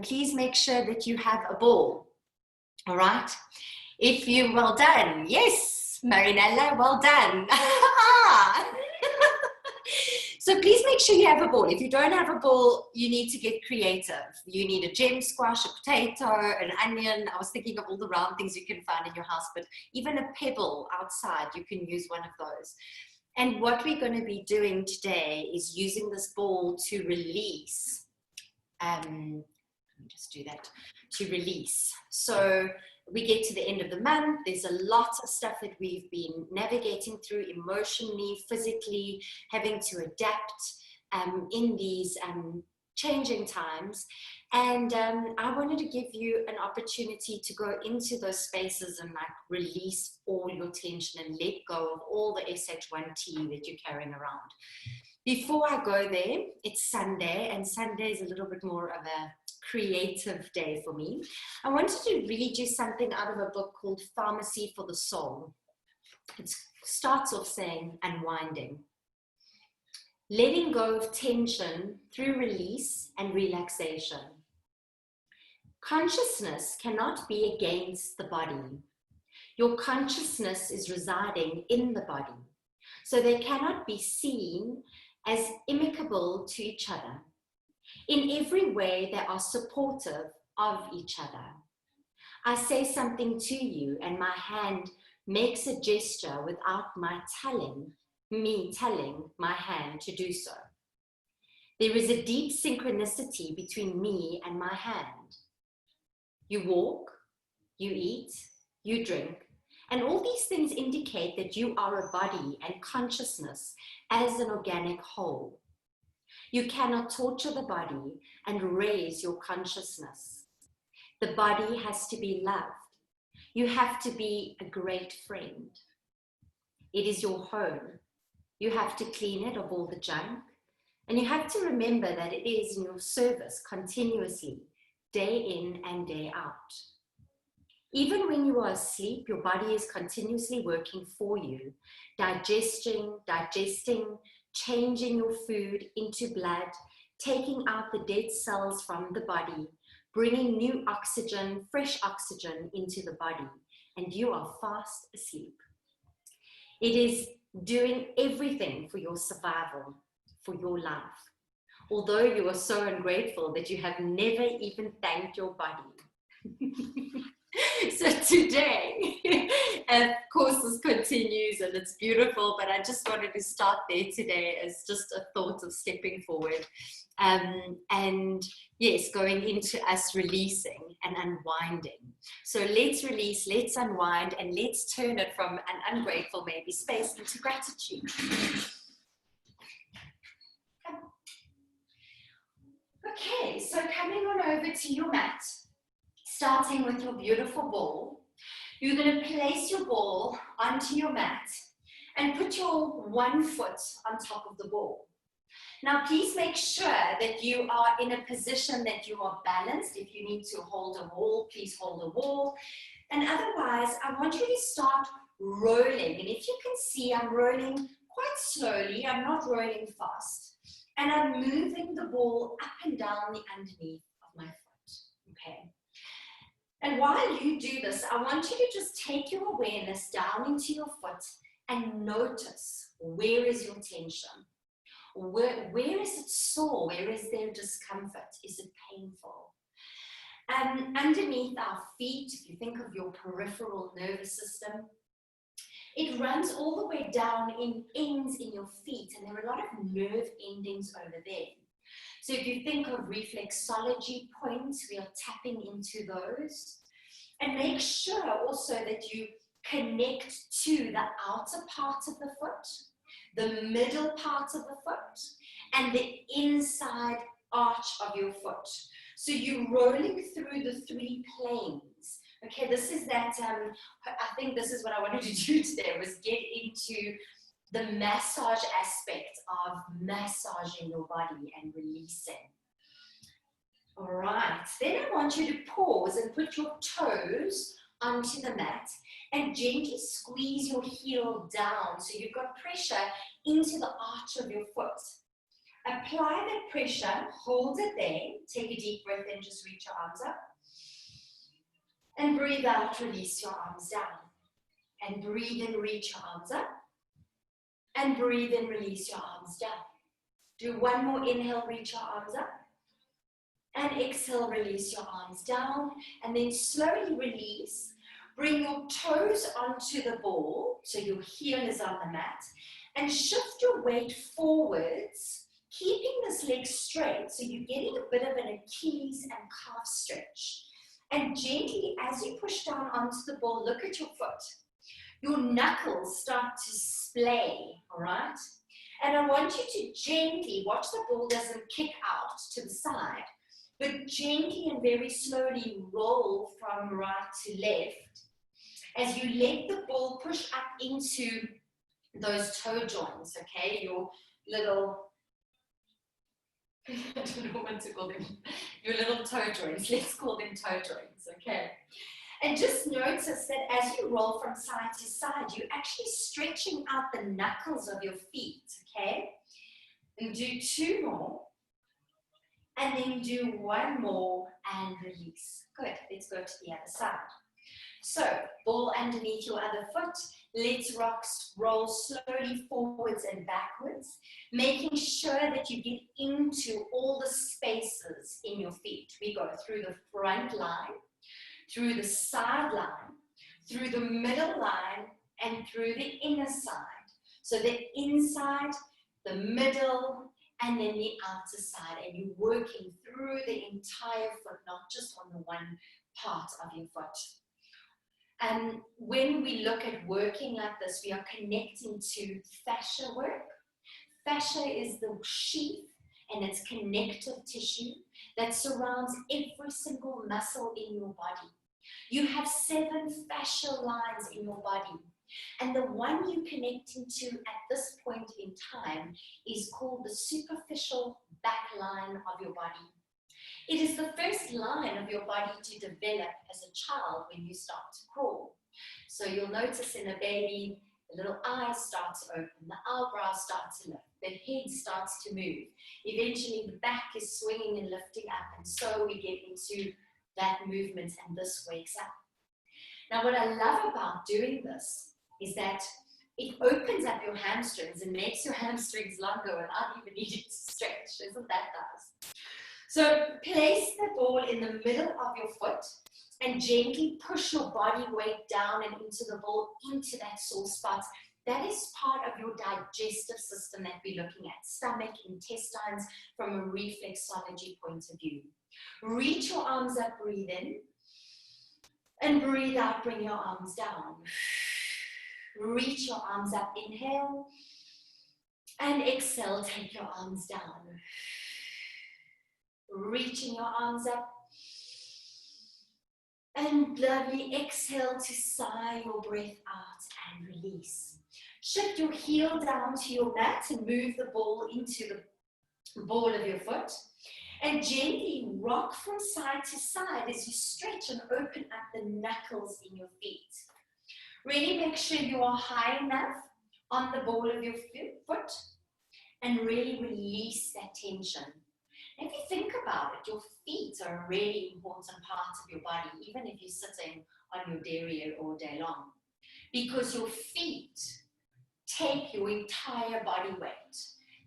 please make sure that you have a ball. All right. If you, well done. Yes, Marinella, well done. So please make sure you have a ball. If you don't have a ball, you need to get creative. You need a gem squash, a potato, an onion. I was thinking of all the round things you can find in your house, but even a pebble outside, you can use one of those. And what we're going to be doing today is using this ball to release. Let me just do that, to release. So we get to the end of the month. There's a lot of stuff that we've been navigating through emotionally, physically, having to adapt in these changing times. And I wanted to give you an opportunity to go into those spaces and like release all your tension and let go of all the SH1T that you're carrying around. Before I go there, it's Sunday, and Sunday is a little bit more of a creative day for me. I wanted to really do something out of a book called Pharmacy for the Soul. It starts off saying unwinding. Letting go of tension through release and relaxation. Consciousness cannot be against the body. Your consciousness is residing in the body, so they cannot be seen as amicable to each other. In every way, they are supportive of each other. I say something to you, and my hand makes a gesture without me telling my hand to do so. There is a deep synchronicity between me and my hand. You walk, you eat, you drink, and all these things indicate that you are a body and consciousness as an organic whole. You cannot torture the body and raise your consciousness. The body has to be loved. You have to be a great friend. It is your home. You have to clean it of all the junk. And you have to remember that it is in your service continuously, day in and day out. Even when you are asleep, your body is continuously working for you, digesting, changing your food into blood, taking out the dead cells from the body, bringing new oxygen, fresh oxygen into the body, and you are fast asleep. It is doing everything for your survival, for your life. Although you are so ungrateful that you have never even thanked your body. So today, of course, this continues and it's beautiful, but I just wanted to start there today as just a thought of stepping forward. And yes, going into us releasing and unwinding. So let's release, let's unwind, and let's turn it from an ungrateful maybe space into gratitude. Okay, so coming on over to your mat, starting with your beautiful ball. You're going to place your ball onto your mat and put your one foot on top of the ball. Now, please make sure that you are in a position that you are balanced. If you need to hold a wall, please hold a wall. And otherwise, I want you to start rolling. And if you can see, I'm rolling quite slowly. I'm not rolling fast. And I'm moving the ball up and down the underneath of my foot. Okay. And while you do this, I want you to just take your awareness down into your foot and notice, where is your tension? Where is it sore? Where is there discomfort? Is it painful? Underneath our feet, if you think of your peripheral nervous system, it runs all the way down in ends in your feet, and there are a lot of nerve endings over there. So if you think of reflexology points, we are tapping into those. And make sure also that you connect to the outer part of the foot, the middle part of the foot, and the inside arch of your foot. So you're rolling through the three planes. Okay, this is that, I think this is what I wanted to do today, was get into the massage aspect of massaging your body and releasing. All right, then I want you to pause and put your toes onto the mat and gently squeeze your heel down so you've got pressure into the arch of your foot. Apply the pressure, hold it there, take a deep breath in, just reach your arms up. And breathe out, release your arms down. And breathe in, reach your arms up. And breathe in, release your arms down. Do one more inhale, reach your arms up. And exhale, release your arms down. And then slowly release. Bring your toes onto the ball, so your heel is on the mat. And shift your weight forwards, keeping this leg straight, so you're getting a bit of an Achilles and calf stretch. And gently, as you push down onto the ball, look at your foot. Your knuckles start to splay, all right? And I want you to gently, watch the ball doesn't kick out to the side, but gently and very slowly roll from right to left as you let the ball push up into those toe joints, okay? Your little, I don't know what to call them, your little toe joints, let's call them toe joints, okay? And just notice that as you roll from side to side, you're actually stretching out the knuckles of your feet, okay? And do two more, and then do one more and release. Good, let's go to the other side. So, ball underneath your other foot, let's roll slowly forwards and backwards, making sure that you get into all the spaces in your feet. We go through the front line, through the side line, through the middle line, and through the inner side. So the inside, the middle, and then the outer side. And you're working through the entire foot, not just on the one part of your foot. And when we look at working like this, we are connecting to fascia work. Fascia is the sheath and it's connective tissue that surrounds every single muscle in your body. You have 7 fascial lines in your body, and the one you're connecting to at this point in time is called the superficial back line of your body. It is the first line of your body to develop as a child when you start to crawl. So you'll notice in a baby, the little eyes start to open, the eyebrows start to lift, the head starts to move. Eventually the back is swinging and lifting up, and so we get into that movement, and this wakes up. Now what I love about doing this is that it opens up your hamstrings and makes your hamstrings longer without even needing to stretch. Isn't that nice? So place the ball in the middle of your foot and gently push your body weight down and into the ball, into that sore spot. That is part of your digestive system that we're looking at, stomach, intestines, from a reflexology point of view. Reach your arms up, breathe in, and breathe out, bring your arms down. Reach your arms up, inhale, and exhale, take your arms down. Reaching your arms up, and lovely, exhale to sigh your breath out and release. Shift your heel down to your mat and move the ball into the ball of your foot. And gently rock from side to side as you stretch and open up the knuckles in your feet. Really make sure you are high enough on the ball of your foot and really release that tension. If you think about it, your feet are a really important part of your body, even if you're sitting on your derriere all day long, because your feet take your entire body weight.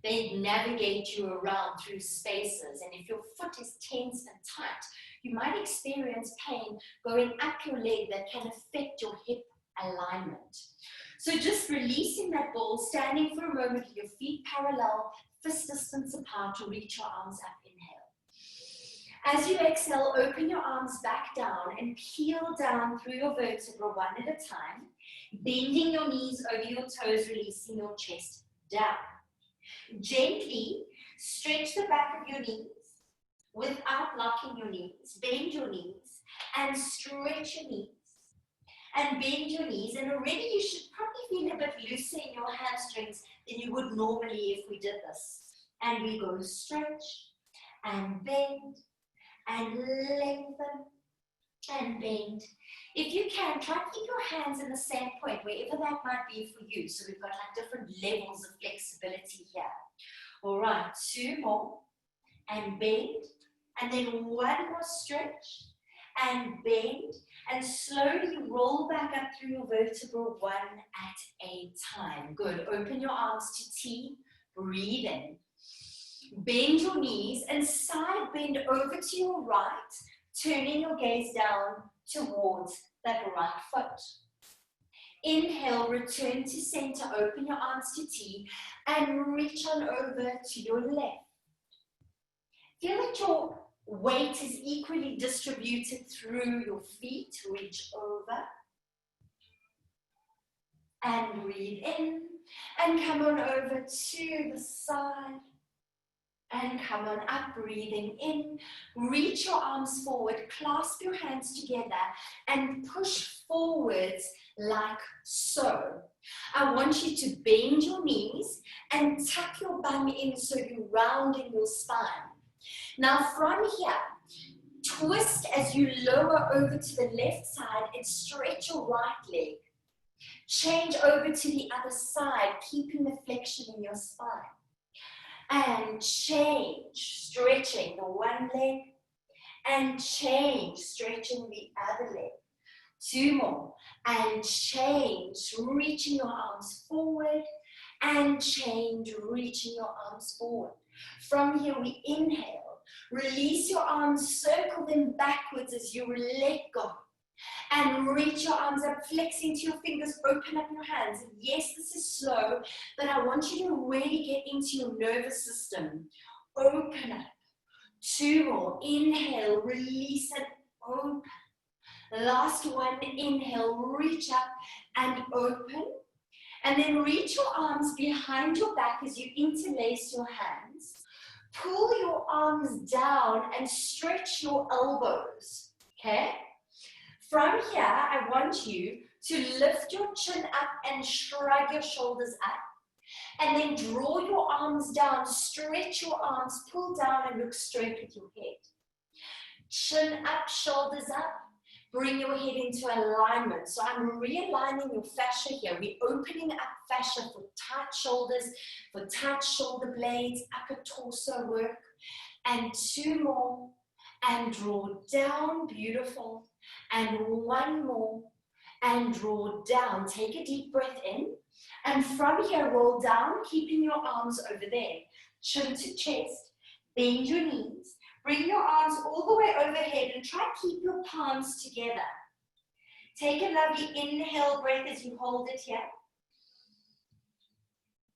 They navigate you around through spaces, and if your foot is tense and tight, you might experience pain going up your leg that can affect your hip alignment. So just releasing that ball, standing for a moment with your feet parallel, fist distance apart to reach your arms up, inhale. As you exhale, open your arms back down and peel down through your vertebra one at a time, bending your knees over your toes, releasing your chest down. Gently stretch the back of your knees without locking your knees. Bend your knees and stretch your knees and bend your knees. And already you should probably feel a bit looser in your hamstrings than you would normally if we did this. And we go stretch and bend and lengthen and bend. If you can, try to keep your hands in the same point, wherever that might be for you. So we've got like different levels of flexibility here. All right, 2 more. And bend. And then 1 more stretch. And bend. And slowly roll back up through your vertebra 1 at a time. Good. Open your arms to T. Breathe in. Bend your knees and side bend over to your right, turning your gaze down towards that right foot. Inhale, return to center, open your arms to T, and reach on over to your left. Feel that your weight is equally distributed through your feet. Reach over. And breathe in, and come on over to the side. And come on up, breathing in. Reach your arms forward, clasp your hands together, and push forwards like so. I want you to bend your knees and tuck your bum in so you're rounding your spine. Now from here, twist as you lower over to the left side and stretch your right leg. Change over to the other side, keeping the flexion in your spine. And change, stretching the one leg, and change, stretching the other leg. 2 more, and change, reaching your arms forward, and change, reaching your arms forward. From here we inhale, release your arms, circle them backwards as you let go. And reach your arms up, flex into your fingers, open up your hands. Yes, this is slow, but I want you to really get into your nervous system. Open up. 2 more. Inhale, release and open. Last one, inhale, reach up and open. And then reach your arms behind your back as you interlace your hands. Pull your arms down and stretch your elbows, okay? From here, I want you to lift your chin up and shrug your shoulders up. And then draw your arms down, stretch your arms, pull down and look straight with your head. Chin up, shoulders up. Bring your head into alignment. So I'm realigning your fascia here. We're opening up fascia for tight shoulders, for tight shoulder blades, upper torso work. And 2 more. And draw down, beautiful. And 1 more, and draw down. Take a deep breath in, and from here, roll down, keeping your arms over there. Chin to chest, bend your knees, bring your arms all the way overhead, and try to keep your palms together. Take a lovely inhale breath as you hold it here.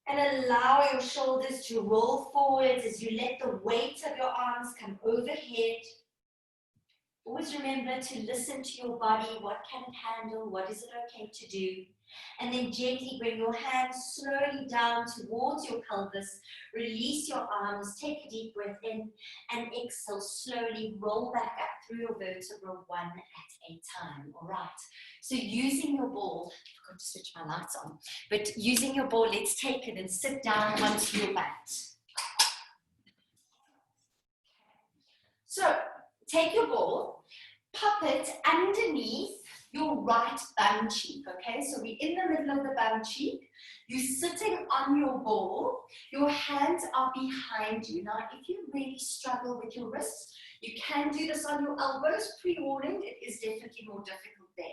And allow your shoulders to roll forward as you let the weight of your arms come overhead. Always remember to listen to your body. What can it handle? What is it okay to do? And then gently bring your hands slowly down towards your pelvis. Release your arms. Take a deep breath in and exhale. Slowly roll back up through your vertebra 1 at a time. All right. So using your ball, I forgot to switch my lights on, but using your ball, let's take it and sit down onto your mat. So take your ball, pop it underneath your right bum cheek, okay? So we're in the middle of the bum cheek. You're sitting on your ball. Your hands are behind you. Now, if you really struggle with your wrists, you can do this on your elbows. Pre-warning, it is definitely more difficult there.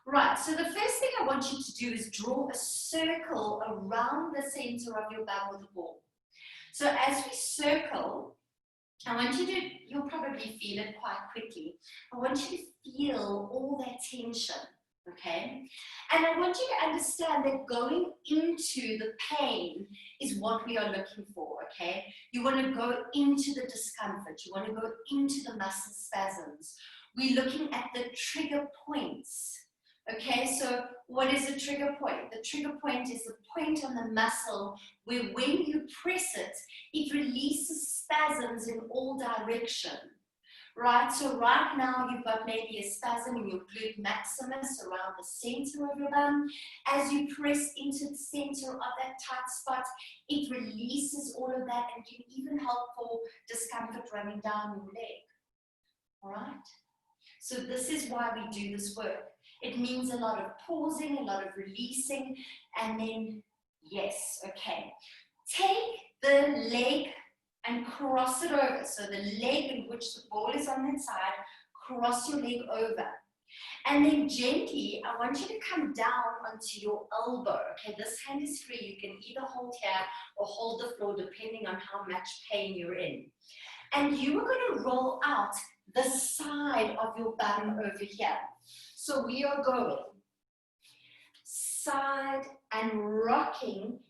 Right, so the first thing I want you to do is draw a circle around the center of your bum with the ball. So as we circle, I want you to, you'll probably feel it quite quickly. I want you to feel all that tension, okay? And I want you to understand that going into the pain is what we are looking for, okay? You want to go into the discomfort. You want to go into the muscle spasms. We're looking at the trigger points. Okay, so what is a trigger point? The trigger point is the point on the muscle where when you press it, it releases spasms in all directions. Right, so right now you've got maybe a spasm in your glute maximus around the center of your bum. As you press into the center of that tight spot, it releases all of that and can even help for discomfort running down your leg. All right, so this is why we do this work. It means a lot of pausing, a lot of releasing, and then, yes, okay. Take the leg and cross it over. So the leg in which the ball is on that side, cross your leg over. And then gently, I want you to come down onto your elbow. Okay, this hand is free. You can either hold here or hold the floor depending on how much pain you're in. And you are going to roll out the side of your bum over here. So we are going side and rocking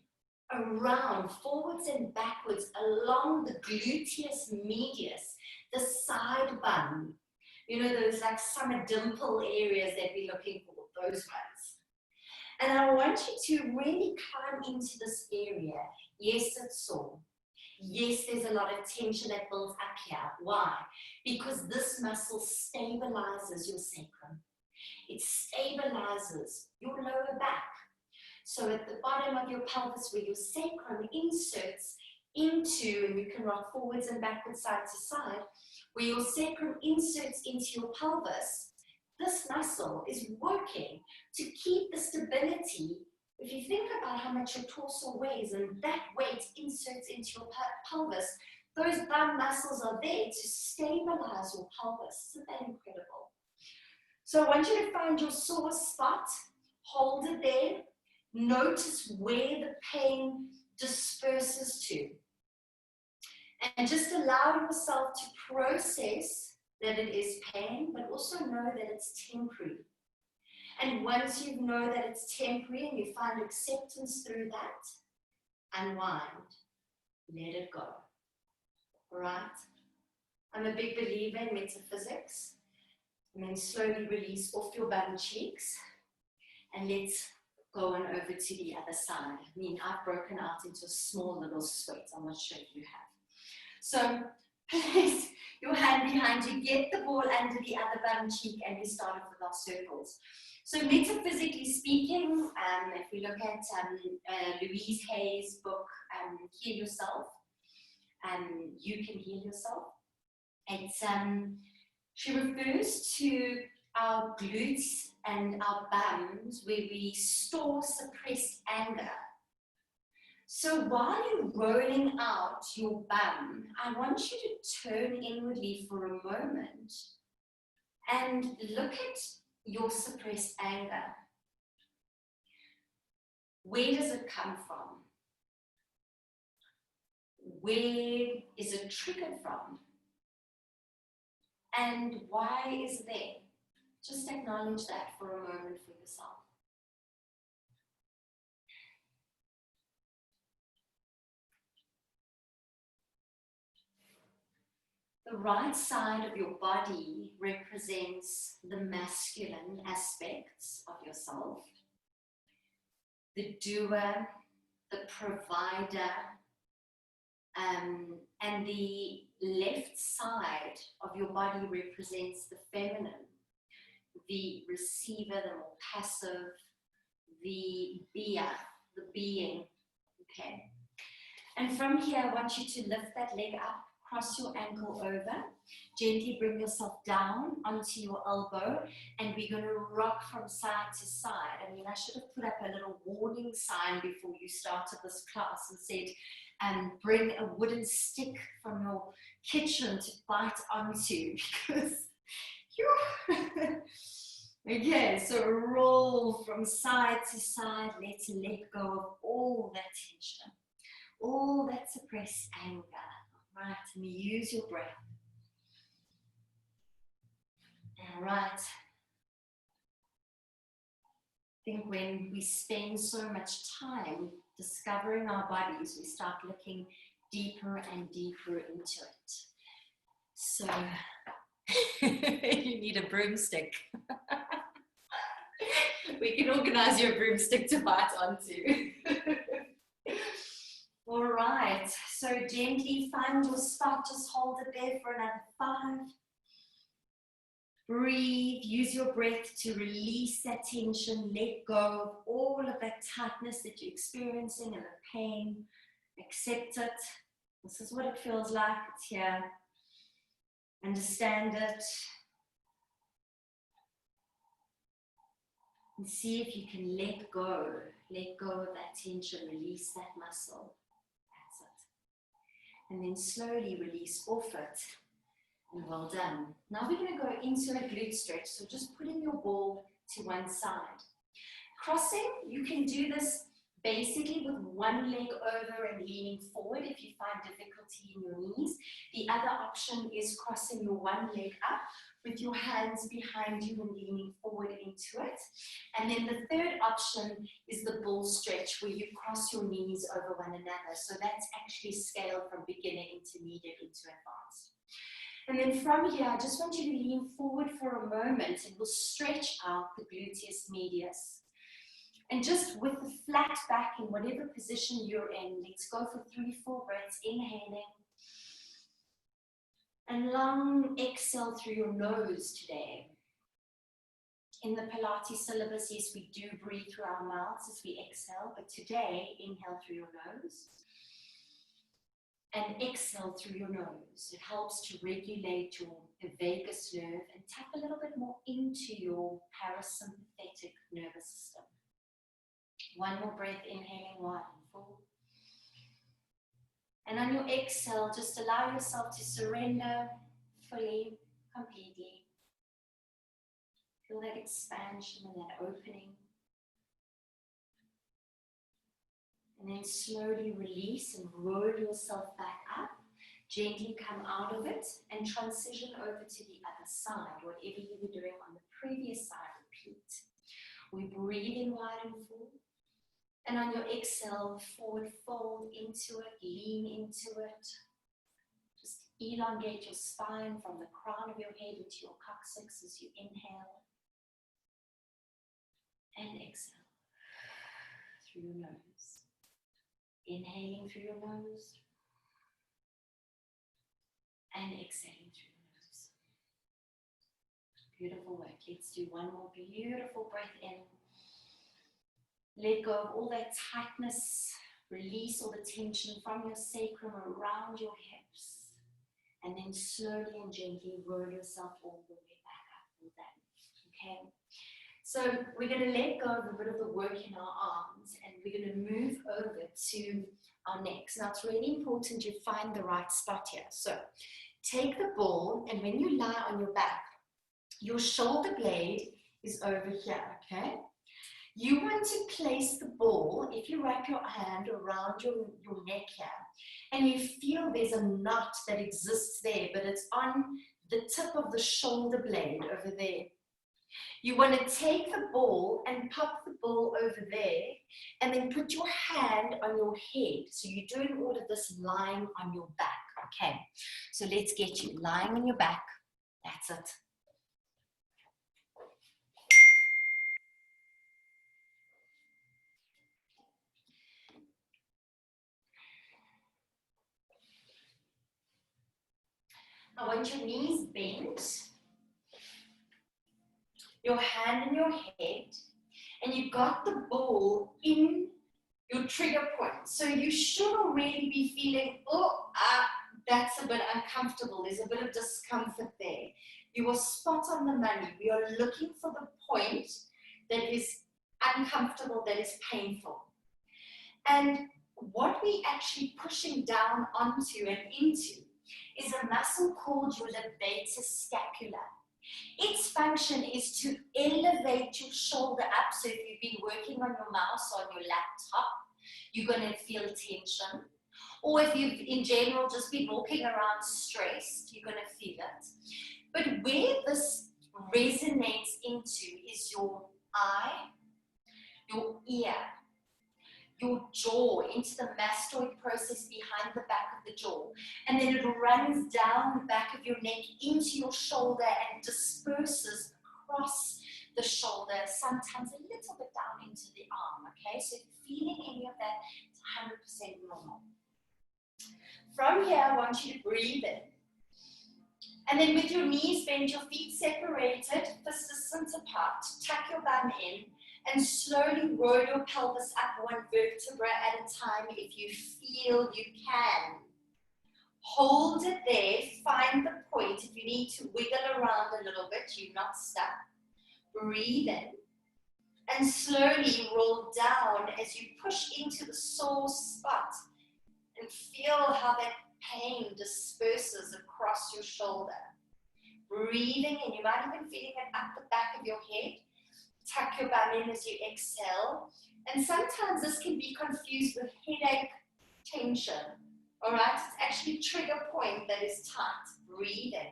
around, forwards and backwards, along the gluteus medius, the side bum. You know, those like summer dimple areas that we're looking for, those ones. And I want you to really climb into this area. Yes, it's sore. Yes, there's a lot of tension that builds up here. Why? Because this muscle stabilizes your sacrum. It stabilizes your lower back. So at the bottom of your pelvis where your sacrum inserts into, and you can rock forwards and backwards, side to side, where your sacrum inserts into your pelvis, this muscle is working to keep the stability. If you think about how much your torso weighs and that weight inserts into your pelvis, those bum muscles are there to stabilize your pelvis. Isn't that incredible? So I want you to find your sore spot, hold it there, notice where the pain disperses to. And just allow yourself to process that it is pain, but also know that it's temporary. And once you know that it's temporary and you find acceptance through that, unwind, let it go. All right? I'm a big believer in metaphysics. And then slowly release off your bum cheeks. And let's go on over to the other side. I mean, I've broken out into a small little sweat. I'm not sure if you have. So place your hand behind you, get the ball under the other bum cheek, and we start off with our circles. So metaphysically speaking, if we look at Louise Hay's book, Heal Yourself, You Can Heal Yourself, it's, she refers to our glutes and our bums where we store suppressed anger. So while you're rolling out your bum, I want you to turn inwardly for a moment and look at your suppressed anger. Where does it come from? Where is it triggered from? And why is it there? Just acknowledge that for a moment for yourself. The right side of your body represents the masculine aspects of yourself. The doer, the provider, and the left side of your body represents the feminine, the receiver, the more passive, the beer, the being, okay? And from here, I want you to lift that leg up, cross your ankle over, gently bring yourself down onto your elbow, and we're going to rock from side to side. I mean, I should have put up a little warning sign before you started this class and said, bring a wooden stick from your kitchen to bite onto, because okay, so roll from side to side, let's let go of all that tension, all that suppressed anger. All right, and use your breath. All right. I think when we spend so much time discovering our bodies, we start looking deeper and deeper into it. So you need a broomstick. We can organize your broomstick to bite onto. All right, so gently find your spot, just hold it there for another 5. Breathe, use your breath to release that tension, let go of all of that tightness that you're experiencing and the pain. Accept it. This is what it feels like, it's here. Understand it. And see if you can let go of that tension, release that muscle. That's it. And then slowly release off it. And well done. Now we're going to go into a glute stretch. So just putting your ball to one side. Crossing, you can do this basically with one leg over and leaning forward if you find difficulty in your knees. The other option is crossing your one leg up with your hands behind you and leaning forward into it. And then the third option is the bull stretch, where you cross your knees over one another. So that's actually scaled from beginner, intermediate into advanced. And then from here, I just want you to lean forward for a moment and we'll stretch out the gluteus medius. And just with the flat back in whatever position you're in, let's go for 3-4 breaths, inhaling. And long exhale through your nose today. In the Pilates syllabus, yes, we do breathe through our mouths as we exhale, but today, inhale through your nose. And exhale through your nose. It helps to regulate your vagus nerve and tap a little bit more into your parasympathetic nervous system. One more breath, inhaling, 1, 4. And on your exhale, just allow yourself to surrender fully, completely. Feel that expansion and that opening. And then slowly release and roll yourself back up. Gently come out of it and transition over to the other side. Whatever you were doing on the previous side, repeat. We breathe in wide and full. And on your exhale, forward fold into it, lean into it. Just elongate your spine from the crown of your head into your coccyx as you inhale. And exhale through your nose. Inhaling through your nose. And exhaling through your nose. Beautiful work. Let's do one more beautiful breath in. Let go of all that tightness. Release all the tension from your sacrum around your hips. And then slowly and gently roll yourself all the way back up. All that. Okay? So we're going to let go of a bit of the work in our arms and we're going to move over to our necks. Now it's really important you find the right spot here. So take the ball and when you lie on your back, your shoulder blade is over here, okay? You want to place the ball, if you wrap your hand around your neck here, and you feel there's a knot that exists there, but it's on the tip of the shoulder blade over there. You want to take the ball and pop the ball over there, and then put your hand on your head. So you're doing all of this lying on your back, okay? So let's get you lying on your back. That's it. I want your knees bent, your hand in your head, and you got the ball in your trigger point. So you should already be feeling, that's a bit uncomfortable. There's a bit of discomfort there. You are spot on the money. We are looking for the point that is uncomfortable, that is painful. And what we're actually pushing down onto and into is a muscle called your levator scapula. Its function is to elevate your shoulder up. So if you've been working on your mouse or on your laptop, you're going to feel tension. Or if you've in general just been walking around stressed, you're going to feel it. But where this resonates into is your eye, your ear, your jaw, into the mastoid process behind the back of the jaw. And then it runs down the back of your neck into your shoulder and disperses across the shoulder, sometimes a little bit down into the arm, okay? So if you're feeling any of that, it's 100% normal. From here, I want you to breathe in. And then with your knees bent, your feet separated, fists distance apart, tuck your bum in, and slowly roll your pelvis up one vertebra at a time if you feel you can. Hold it there, find the point. If you need to wiggle around a little bit, you're not stuck. Breathe in, and slowly roll down as you push into the sore spot. And feel how that pain disperses across your shoulder. Breathing in, you might even feeling it up the back of your head. Tuck your bum in as you exhale. And sometimes this can be confused with headache tension. All right, it's actually trigger point that is tight. Breathe in.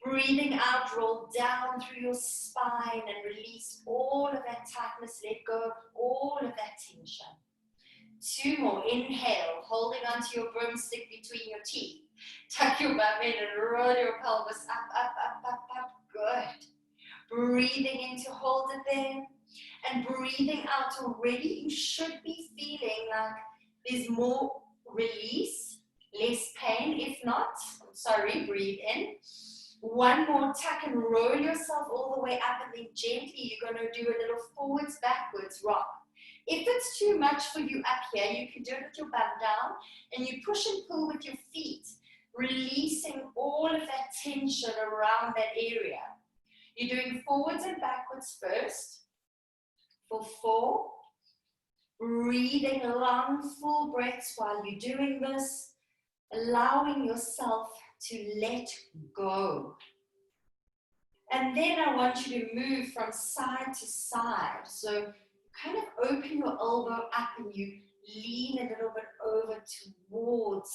Breathing out, roll down through your spine and release all of that tightness. Let go of all of that tension. 2 more. Inhale, holding onto your broomstick between your teeth. Tuck your bum in and roll your pelvis up, up, up, up, up. Good. Breathing in to hold it there. And breathing out already, you should be feeling like there's more release, less pain. If not, I'm sorry, breathe in. 1 more tuck and roll yourself all the way up, and then gently you're going to do a little forwards, backwards rock. If it's too much for you up here, you can do it with your bum down, and you push and pull with your feet, releasing all of that tension around that area. You're doing forwards and backwards first. For 4, breathing long, full breaths while you're doing this, allowing yourself to let go. And then I want you to move from side to side. So kind of open your elbow up and you lean a little bit over towards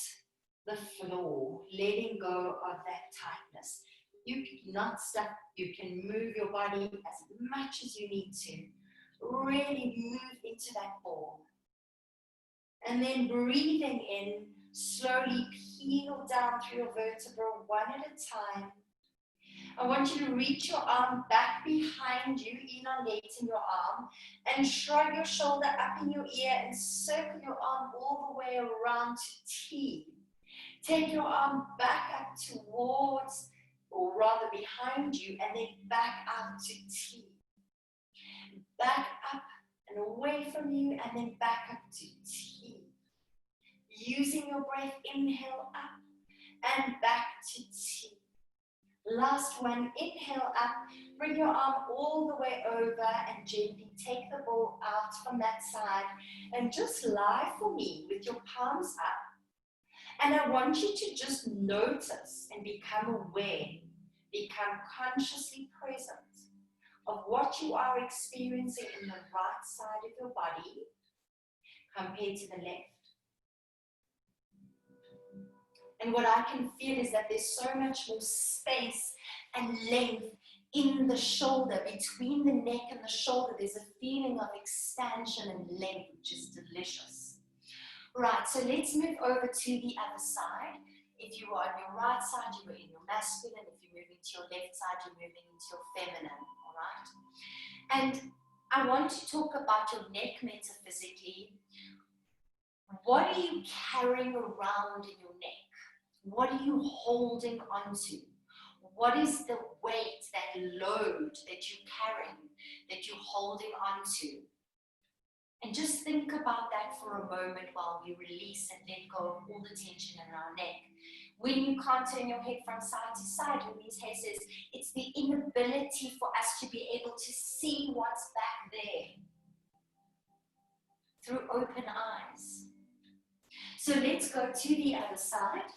the floor, letting go of that tightness. You can not stuck, you can move your body as much as you need to. Really move into that ball. And then breathing in, slowly peel down through your vertebra one at a time. I want you to reach your arm back behind you, elongating your arm, and shrug your shoulder up in your ear and circle your arm all the way around to T. Take your arm back up towards, or rather behind you, and then back out to T. Back up and away from you, and then back up to T. Using your breath, inhale up and back to T. Last one, inhale up, bring your arm all the way over and gently take the ball out from that side and just lie for me with your palms up. And I want you to just notice and become aware, become consciously present of what you are experiencing in the right side of your body compared to the left. And what I can feel is that there's so much more space and length in the shoulder, between the neck and the shoulder. There's a feeling of expansion and length, which is delicious. Right, so let's move over to the other side. If you are on your right side, you are in your masculine. If you're moving to your left side, you're moving into your feminine, all right? And I want to talk about your neck metaphysically. What are you carrying around in your neck? What are you holding onto? What is the weight, that load that you're carrying, that you're holding onto? And just think about that for a moment while we release and let go of all the tension in our neck. When you can't turn your head from side to side in these cases, it's the inability for us to be able to see what's back there through open eyes. So let's go to the other side.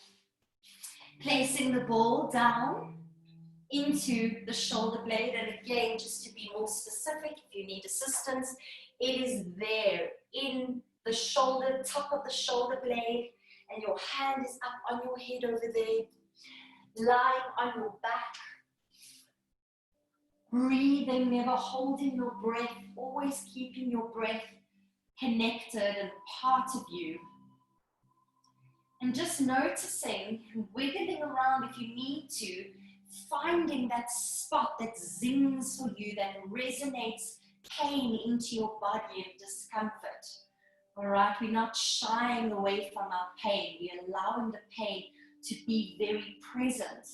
Placing the ball down into the shoulder blade, and again, just to be more specific, if you need assistance, it is there in the shoulder, top of the shoulder blade, and your hand is up on your head over there, lying on your back, breathing, never holding your breath, always keeping your breath connected and part of you. And just noticing and wiggling around if you need to, finding that spot that zings for you, that resonates pain into your body and discomfort. All right, we're not shying away from our pain. We're allowing the pain to be very present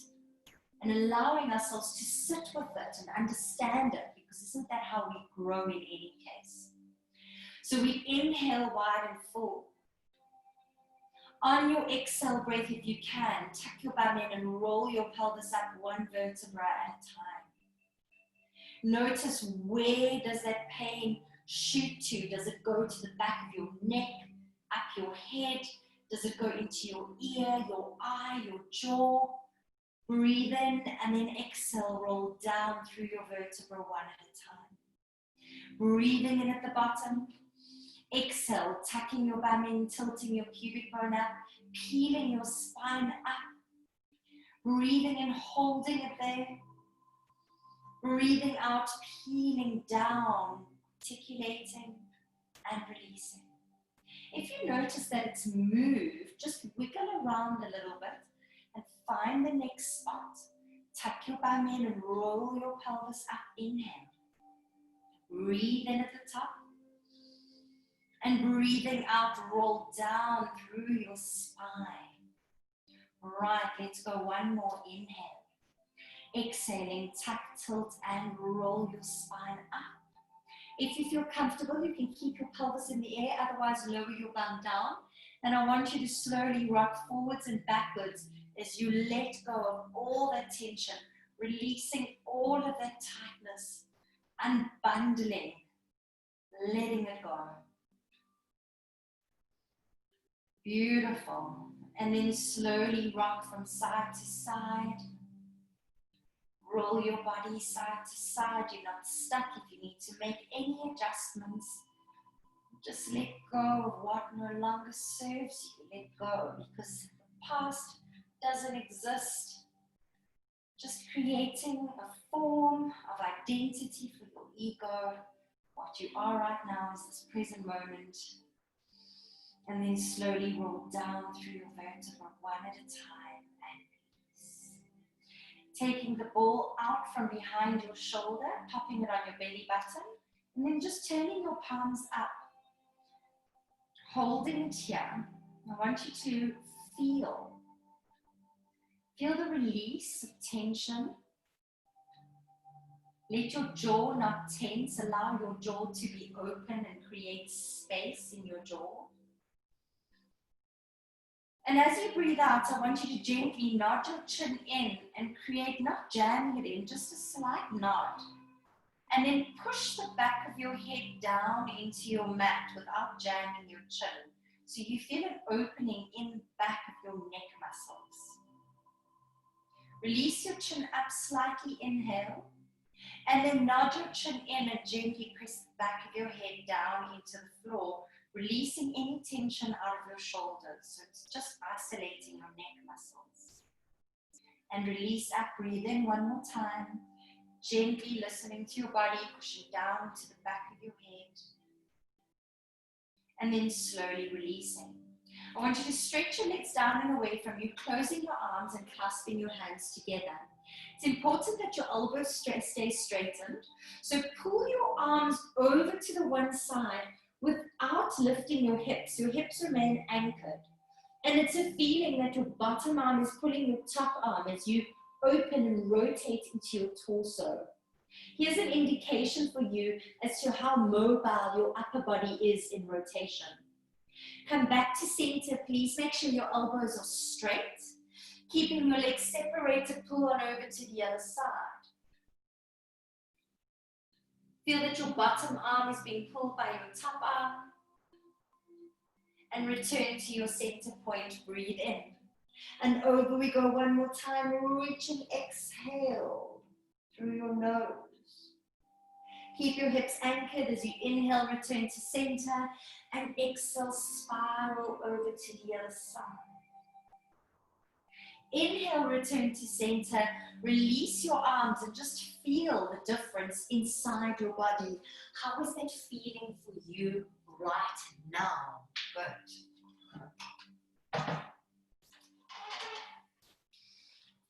and allowing ourselves to sit with it and understand it, because isn't that how we grow in any case? So we inhale wide and full. On your exhale breath, if you can, tuck your bum in and roll your pelvis up one vertebra at a time. Notice, where does that pain shoot to? Does it go to the back of your neck, up your head, Does it go into your ear, your eye, your jaw? Breathe in and then exhale, roll down through your vertebra one at a time. Breathing in at the bottom. Exhale, tucking your bum in, tilting your pubic bone up, peeling your spine up. Breathing in, holding it there. Breathing out, peeling down, articulating and releasing. If you notice that it's moved, just wiggle around a little bit and find the next spot. Tuck your bum in and roll your pelvis up. Inhale. Breathe in at the top. And breathing out, roll down through your spine. Right, let's go one more. Inhale. Exhaling, tuck, tilt, and roll your spine up. If you feel comfortable, you can keep your pelvis in the air, otherwise lower your bum down. And I want you to slowly rock forwards and backwards as you let go of all that tension, releasing all of that tightness, unbundling, letting it go. Beautiful. And then slowly rock from side to side. Roll your body side to side. You're not stuck. If you need to make any adjustments, just let go of what no longer serves you. Let go, because the past doesn't exist. Just creating a form of identity for your ego. What you are right now is this present moment. And then slowly roll down through your vertebra one at a time and release. Taking the ball out from behind your shoulder, popping it on your belly button, and then just turning your palms up. Holding it here. I want you to feel the release of tension. Let your jaw not tense. Allow your jaw to be open and create space in your jaw. And as you breathe out, I want you to gently nod your chin in and create, not jamming it in, just a slight nod. And then push the back of your head down into your mat without jamming your chin. So you feel an opening in the back of your neck muscles. Release your chin up slightly, inhale. And then nod your chin in and gently press the back of your head down into the floor, releasing any tension out of your shoulders. So it's just isolating your neck muscles. And release up, breathe in one more time. Gently listening to your body, pushing down to the back of your head. And then slowly releasing. I want you to stretch your legs down and away from you, closing your arms and clasping your hands together. It's important that your elbows stay straightened. So pull your arms over to the one side without lifting your hips. Your hips remain anchored. And it's a feeling that your bottom arm is pulling your top arm as you open and rotate into your torso. Here's an indication for you as to how mobile your upper body is in rotation. Come back to center, please. Make sure your elbows are straight. Keeping your legs separated, pull on over to the other side. Feel that your bottom arm is being pulled by your top arm. And return to your center point. Breathe in. And over we go one more time. Reaching, exhale through your nose. Keep your hips anchored as you inhale, return to center. And exhale, spiral over to the other side. Inhale, return to center. Release your arms and just feel the difference inside your body. How is that feeling for you right now? Good.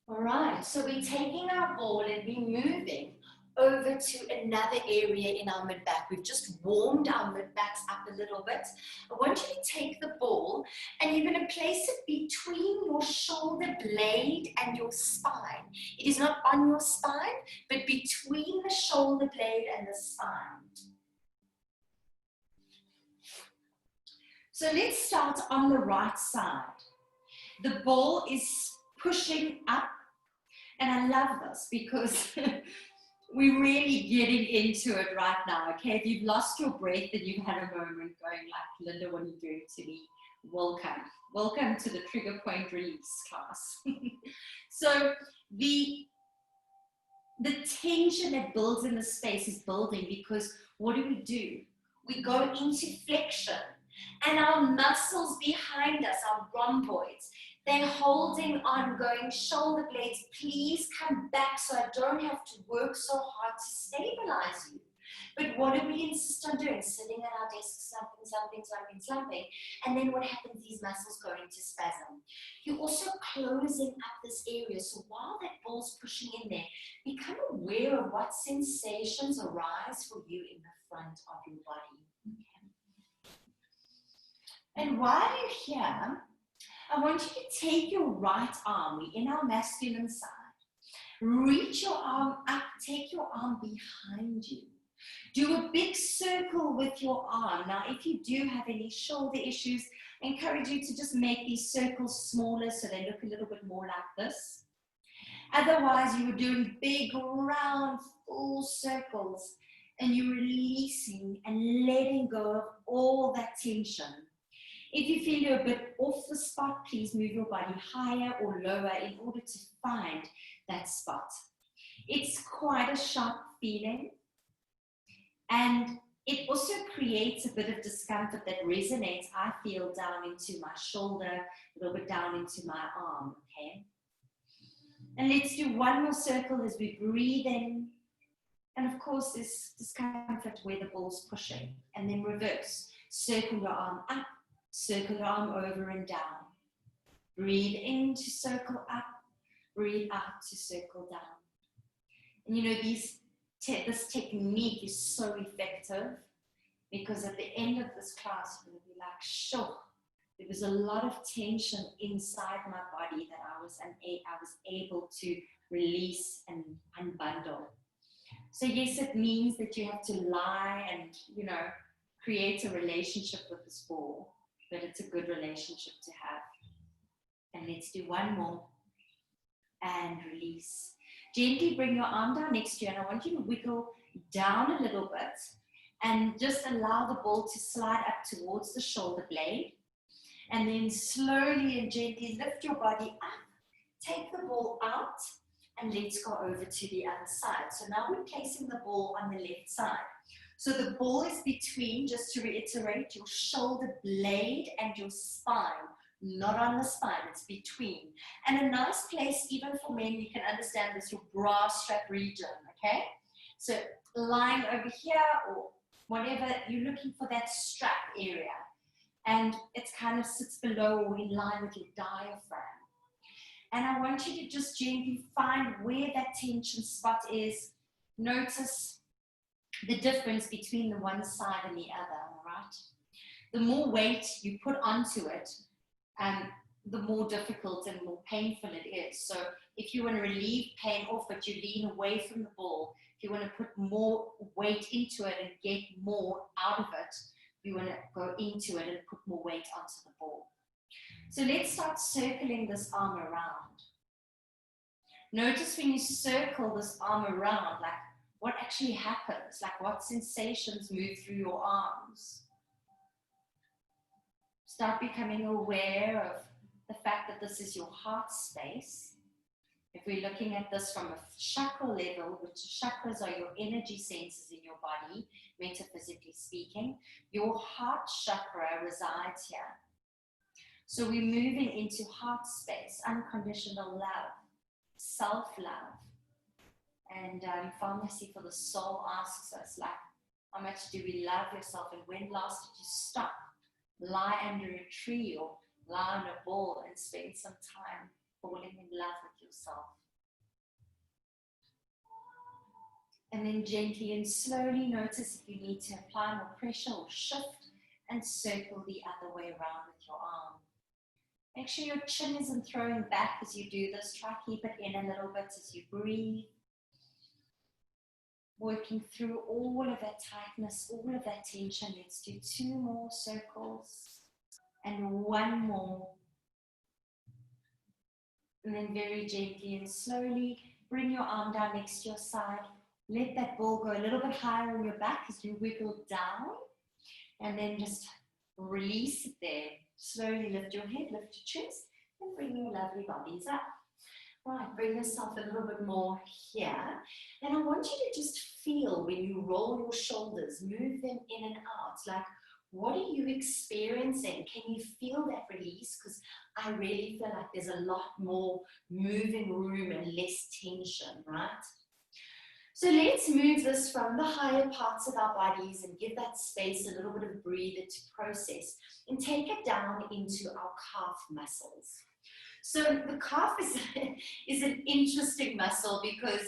All right, so we're taking our ball and we're moving over to another area in our mid-back. We've just warmed our mid-backs up a little bit. I want you to take the ball and you're going to place it between your shoulder blade and your spine. It is not on your spine, but between the shoulder blade and the spine. So let's start on the right side. The ball is pushing up, and I love this because we're really getting into it right now, okay? If you've lost your breath and you've had a moment going like, Linda, what are you doing to me? Welcome to the trigger point release class. So the tension that builds in the space is building because what do? We go into flexion and our muscles behind us, our rhomboids, they're holding on, going shoulder blades, please come back so I don't have to work so hard to stabilize you. But what do we insist on doing? Sitting at our desk, slumping. And then what happens? These muscles go into spasm. You're also closing up this area. So while that ball's pushing in there, become aware of what sensations arise for you in the front of your body. Okay. And while you're here, I want you to take your right arm, we're in our masculine side, reach your arm up, take your arm behind you. Do a big circle with your arm. Now, if you do have any shoulder issues, I encourage you to just make these circles smaller so they look a little bit more like this. Otherwise, you were doing big, round, full circles, and you're releasing and letting go of all that tension. If you feel you're a bit off the spot, please move your body higher or lower in order to find that spot. It's quite a sharp feeling, and it also creates a bit of discomfort that resonates, I feel, down into my shoulder, a little bit down into my arm, okay? And let's do one more circle as we breathe in. And of course, this discomfort where the ball's pushing. And then reverse. Circle your arm up, circle your arm over and down. Breathe in to circle up, breathe out to circle down. And you know, this technique is so effective because at the end of this class, you're going to be like, sure, there was a lot of tension inside my body that I was able to release and unbundle. So yes, it means that you have to lie and, you know, create a relationship with this ball, but it's a good relationship to have. And let's do one more and release. Gently bring your arm down next to you, and I want you to wiggle down a little bit and just allow the ball to slide up towards the shoulder blade. And then slowly and gently lift your body up, take the ball out, and let's go over to the other side. So now we're placing the ball on the left side. So the ball is between, just to reiterate, your shoulder blade and your spine. Not on the spine, it's between. And a nice place, even for men, you can understand this, your bra strap region, okay? So lying over here or whatever, you're looking for that strap area. And it kind of sits below or in line with your diaphragm. And I want you to just gently find where that tension spot is. Notice the difference between the one side and the other, all right? The more weight you put onto it, the more difficult and more painful it is. So if you want to relieve pain off it, you lean away from the ball. If you want to put more weight into it and get more out of it, you want to go into it and put more weight onto the ball. So let's start circling this arm around. Notice when you circle this arm around, like what actually happens, like what sensations move through your arms. Start becoming aware of the fact that this is your heart space. If we're looking at this from a chakra level, which chakras are your energy centers in your body, metaphysically speaking, your heart chakra resides here. So we're moving into heart space, unconditional love, self-love. And Pharmacy for the Soul asks us, like, how much do we love yourself? And when last did you stop, lie under a tree or lie on a ball and spend some time falling in love with yourself? And then gently and slowly notice if you need to apply more pressure or shift and circle the other way around with your arm. Make sure your chin isn't throwing back as you do this. Try keep it in a little bit as you breathe. Working through all of that tightness, all of that tension. Let's do 2 more circles and 1 more. And then very gently and slowly bring your arm down next to your side. Let that ball go a little bit higher on your back as you wiggle down. And then just Release it there. Slowly lift your head, lift your chest, and bring your lovely bodies up. Right, bring yourself a little bit more here. And I want you to just feel when you roll your shoulders, move them in and out. Like, what are you experiencing? Can you feel that release? Because I really feel like there's a lot more moving room and less tension, right? So let's move this from the higher parts of our bodies and give that space a little bit of breather to process and take it down into our calf muscles. So the calf is an interesting muscle because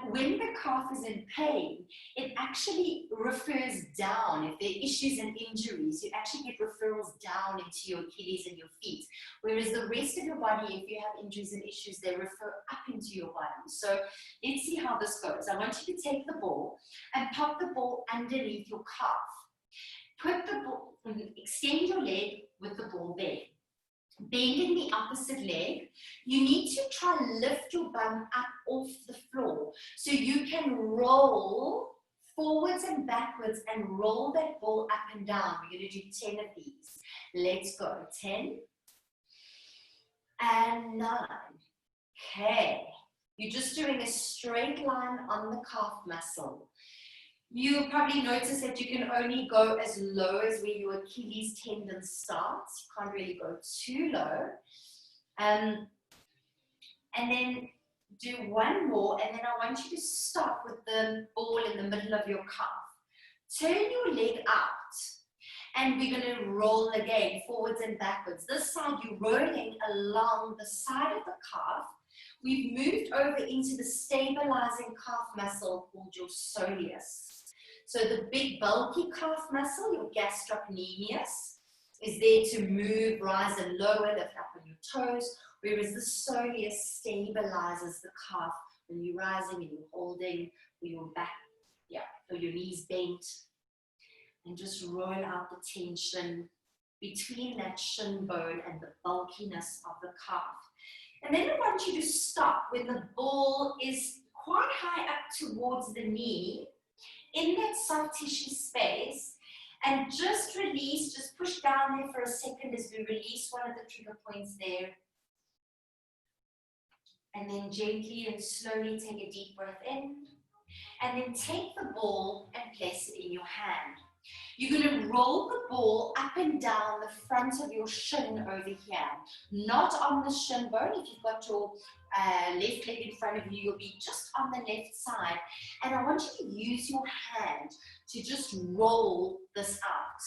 when the calf is in pain, it actually refers down. If there are issues and injuries, you actually get referrals down into your Achilles and your feet. Whereas the rest of your body, if you have injuries and issues, they refer up into your body. So let's see how this goes. I want you to take the ball and pop the ball underneath your calf. Put the ball, extend your leg with the ball there. Bending the opposite leg, you need to try and lift your bum up off the floor so you can roll forwards and backwards and roll that ball up and down. We're going to do 10 of these. Let's go. 10 and 9. Okay. You're just doing a straight line on the calf muscle. You'll probably notice that you can only go as low as where your Achilles tendon starts. You can't really go too low. And then do one more, and then I want you to stop with the ball in the middle of your calf. Turn your leg out, and we're going to roll again, forwards and backwards. This side, you're rolling along the side of the calf. We've moved over into the stabilizing calf muscle called your soleus. So the big bulky calf muscle, your gastrocnemius, is there to move, rise and lower, lift up on your toes, whereas the soleus stabilizes the calf when you're rising and you're holding, or your back, or your knees bent, and just roll out the tension between that shin bone and the bulkiness of the calf. And then I want you to stop when the ball is quite high up towards the knee, in that soft tissue space, and just release, just push down there for a second as we release one of the trigger points there. And then gently and slowly take a deep breath in, and then take the ball and place it in your hand. You're going to roll the ball up and down the front of your shin over here, not on the shin bone. If you've got your left leg in front of you, you'll be just on the left side. And I want you to use your hand to just roll this out,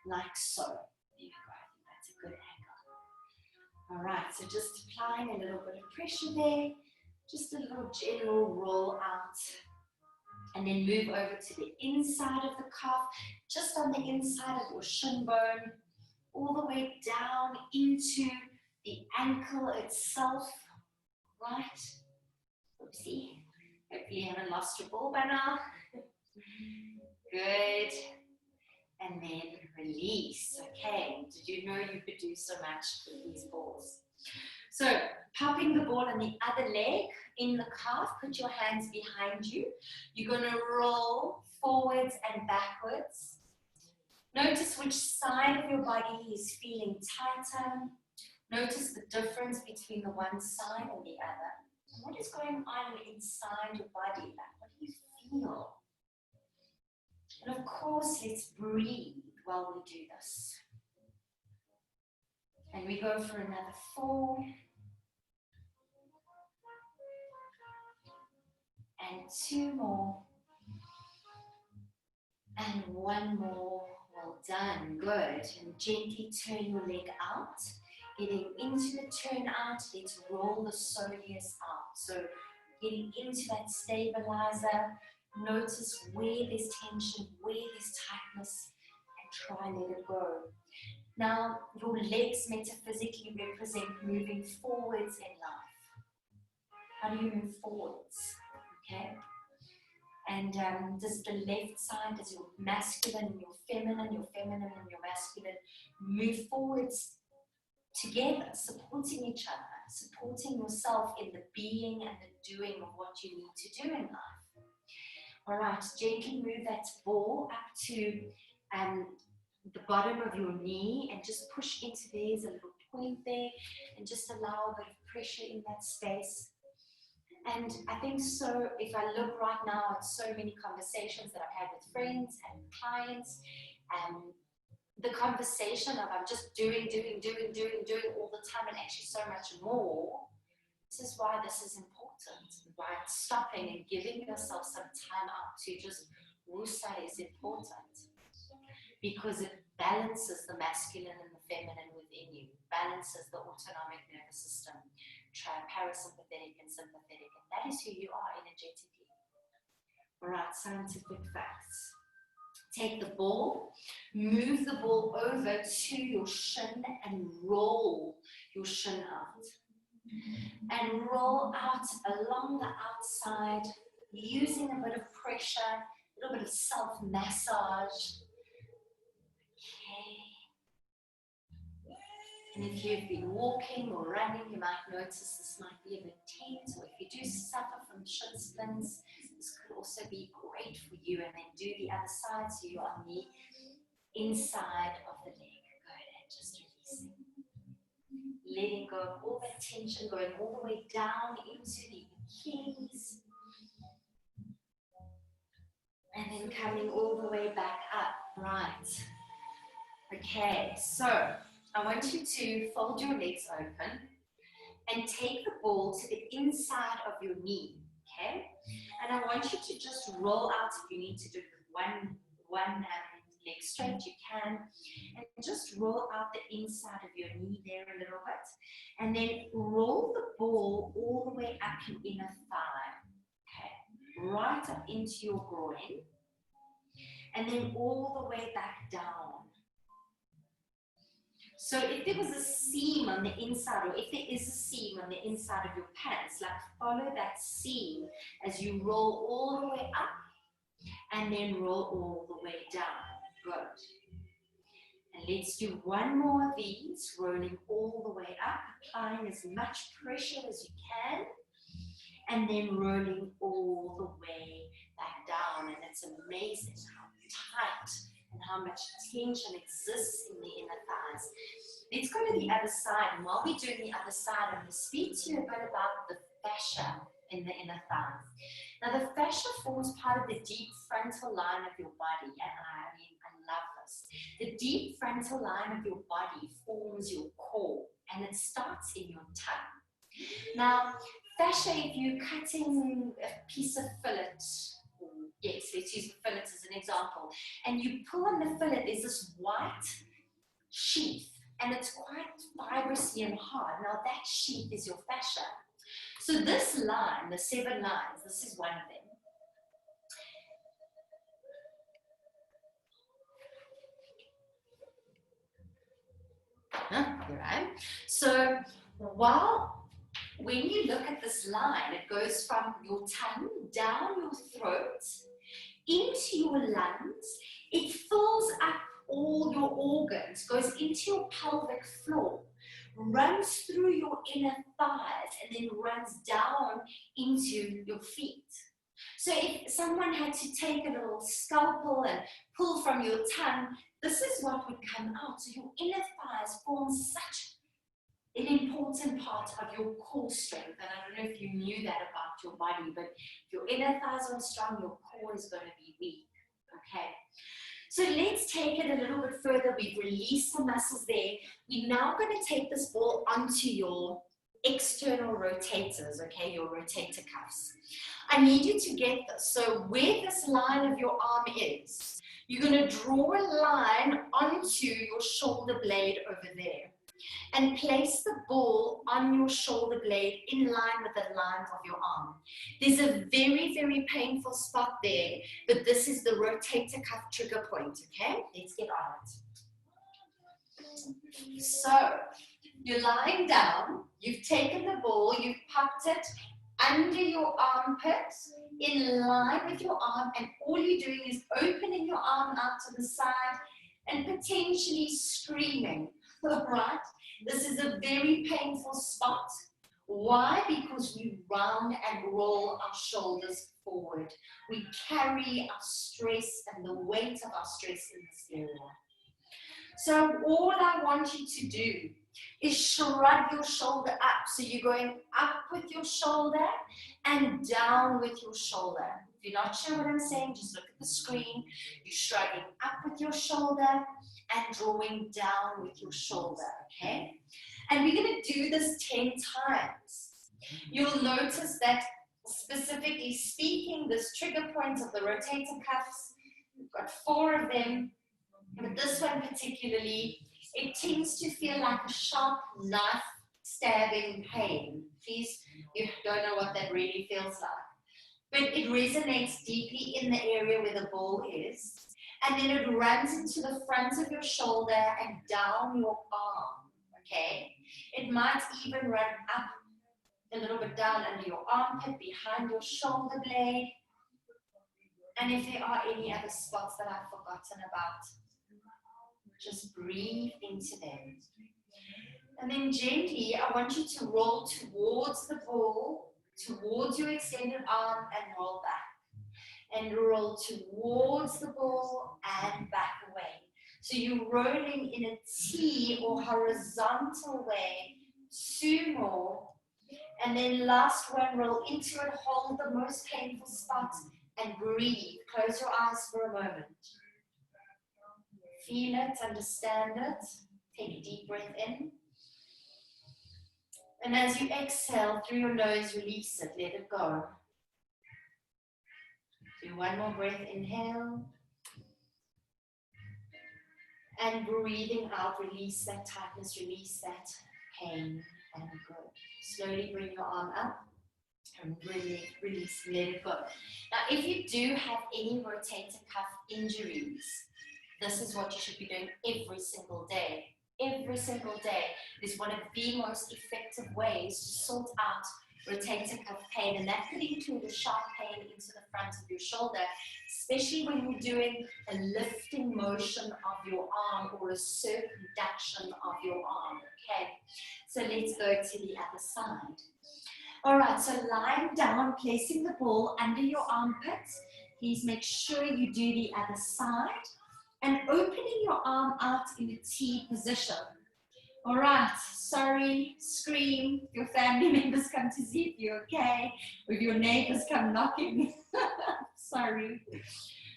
like so. There you go. I think that's a good angle. All right, so just applying a little bit of pressure there, just a little general roll out. And then move over to the inside of the calf, just on the inside of your shin bone, all the way down into the ankle itself, right? Oopsie. Hopefully you haven't lost your ball by now. Good. And then release. Okay, did you know you could do so much with these balls? So, popping the ball on the other leg in the calf, put your hands behind you. You're going to roll forwards and backwards. Notice which side of your body is feeling tighter. Notice the difference between the one side and the other. What is going on inside your body? Like, what do you feel? And of course, let's breathe while we do this. And we go for another 4. And 2 more. And 1 more. Well done. Good. And gently turn your leg out. Getting into the turn out, let's roll the soleus out. So getting into that stabilizer. Notice where there's tension, where there's tightness, and try and let it go. Now, your legs metaphysically represent moving forwards in life. How do you move forwards? Okay? And does the left side, does your masculine and your feminine and your masculine move forwards together, supporting each other, supporting yourself in the being and the doing of what you need to do in life? All right, gently move that ball up to the bottom of your knee and just push into there. There's a little point there, and just allow a bit of pressure in that space. And I think so, if I look right now at so many conversations that I've had with friends and clients, the conversation of I'm just doing all the time and actually so much more, this is why this is important. Why stopping and giving yourself some time out to just woosah is important. Because it balances the masculine and the feminine within you, balances the autonomic nervous system, parasympathetic and sympathetic, and that is who you are energetically. All right, scientific facts. Take the ball, move the ball over to your shin and roll your shin out. And roll out along the outside, using a bit of pressure, a little bit of self-massage. Okay. And if you've been walking or running, you might notice this might be a bit tense, or if you do suffer from shin splints, this could also be great for you. And then do the other side, so you're on the inside of the leg. Good, and just releasing. Letting go of all that tension, going all the way down into the Achilles. And then coming all the way back up, right. Okay, so I want you to fold your legs open and take the ball to the inside of your knee, okay? And I want you to just roll out. If you need to do it with one leg straight, you can. And just roll out the inside of your knee there a little bit. And then roll the ball all the way up your inner thigh, okay? Right up into your groin. And then all the way back down. So if there was a seam on the inside, or if there is a seam on the inside of your pants, like follow that seam as you roll all the way up and then roll all the way down. Good. And let's do one more of these, rolling all the way up, applying as much pressure as you can, and then rolling all the way back down. And it's amazing how tight and how much tension exists in the inner thighs. Let's go to the other side. And while we're doing the other side, I'm going to speak to you a bit about the fascia in the inner thighs. Now, the fascia forms part of the deep frontal line of your body. And I love this. The deep frontal line of your body forms your core, and it starts in your tongue. Now, fascia, if you're cutting a piece of fillet, yes, let's use the fillet as an example, and you pull on the fillet, there's this white sheath, and it's quite fibrousy and hard. Now, that sheath is your fascia. So this line, the 7 lines, this is one of them. Right. So when you look at this line, it goes from your tongue down your throat into your lungs. It fills up all your organs, goes into your pelvic floor, runs through your inner thighs, and then runs down into your feet. So if someone had to take a little scalpel and pull from your tongue, this is what would come out. So your inner thighs form such an important part of your core strength. And I don't know if you knew that about your body, but if your inner thighs aren't strong, your core is going to be weak. Okay. So let's take it a little bit further. We've released the muscles there. We're now going to take this ball onto your external rotators, okay, your rotator cuffs. I need you to get this. So where this line of your arm is, you're going to draw a line onto your shoulder blade over there and place the ball on your shoulder blade in line with the line of your arm. There's a very, very painful spot there, but this is the rotator cuff trigger point, okay? Let's get on it. So, you're lying down, you've taken the ball, you've popped it under your armpit, in line with your arm, and all you're doing is opening your arm out to the side and potentially screaming, right? This is a very painful spot. Why? Because we round and roll our shoulders forward. We carry our stress and the weight of our stress in this area. So all I want you to do is shrug your shoulder up. So you're going up with your shoulder and down with your shoulder. If you're not sure what I'm saying, just look at the screen. You're shrugging up with your shoulder and drawing down with your shoulder, okay? And we're going to do this 10 times. You'll notice that, specifically speaking, this trigger point of the rotator cuffs, we've got 4 of them, but this one particularly, it tends to feel like a sharp knife stabbing pain. Please, you don't know what that really feels like. But it resonates deeply in the area where the ball is, and then it runs into the front of your shoulder and down your arm, okay? It might even run up a little bit down under your armpit, behind your shoulder blade. And if there are any other spots that I've forgotten about, just breathe into them. And then gently, I want you to roll towards the ball, towards your extended arm, and roll back. And roll towards the ball and back away. So you're rolling in a T or horizontal way, 2 more. And then last one, roll into it, hold the most painful spot, and breathe. Close your eyes for a moment. Feel it, understand it. Take a deep breath in. And as you exhale through your nose, release it, let it go. Do 1 more breath, inhale. And breathing out, release that tightness, release that pain, and good. Slowly bring your arm up and release, let it go. Now, if you do have any rotator cuff injuries, this is what you should be doing every single day. Every single day is one of the most effective ways to sort out rotator cuff pain, and that could include a sharp pain into the front of your shoulder, especially when you're doing a lifting motion of your arm or a circumduction of your arm, okay? So let's go to the other side. All right, so lying down, placing the ball under your armpits. Please make sure you do the other side. And opening your arm out in a T position. All right, sorry, scream. Your family members come to see if you're okay, or if your neighbors come knocking. Sorry.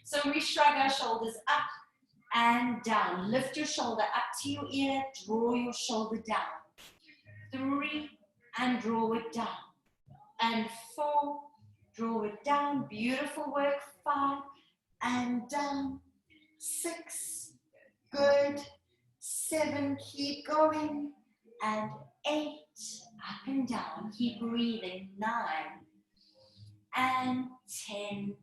So we shrug our shoulders up and down. Lift your shoulder up to your ear, draw your shoulder down. 3, and draw it down. And 4, draw it down. Beautiful work. 5, and down. 6, good. 7, keep going. And 8, up and down, keep breathing. 9, and 10,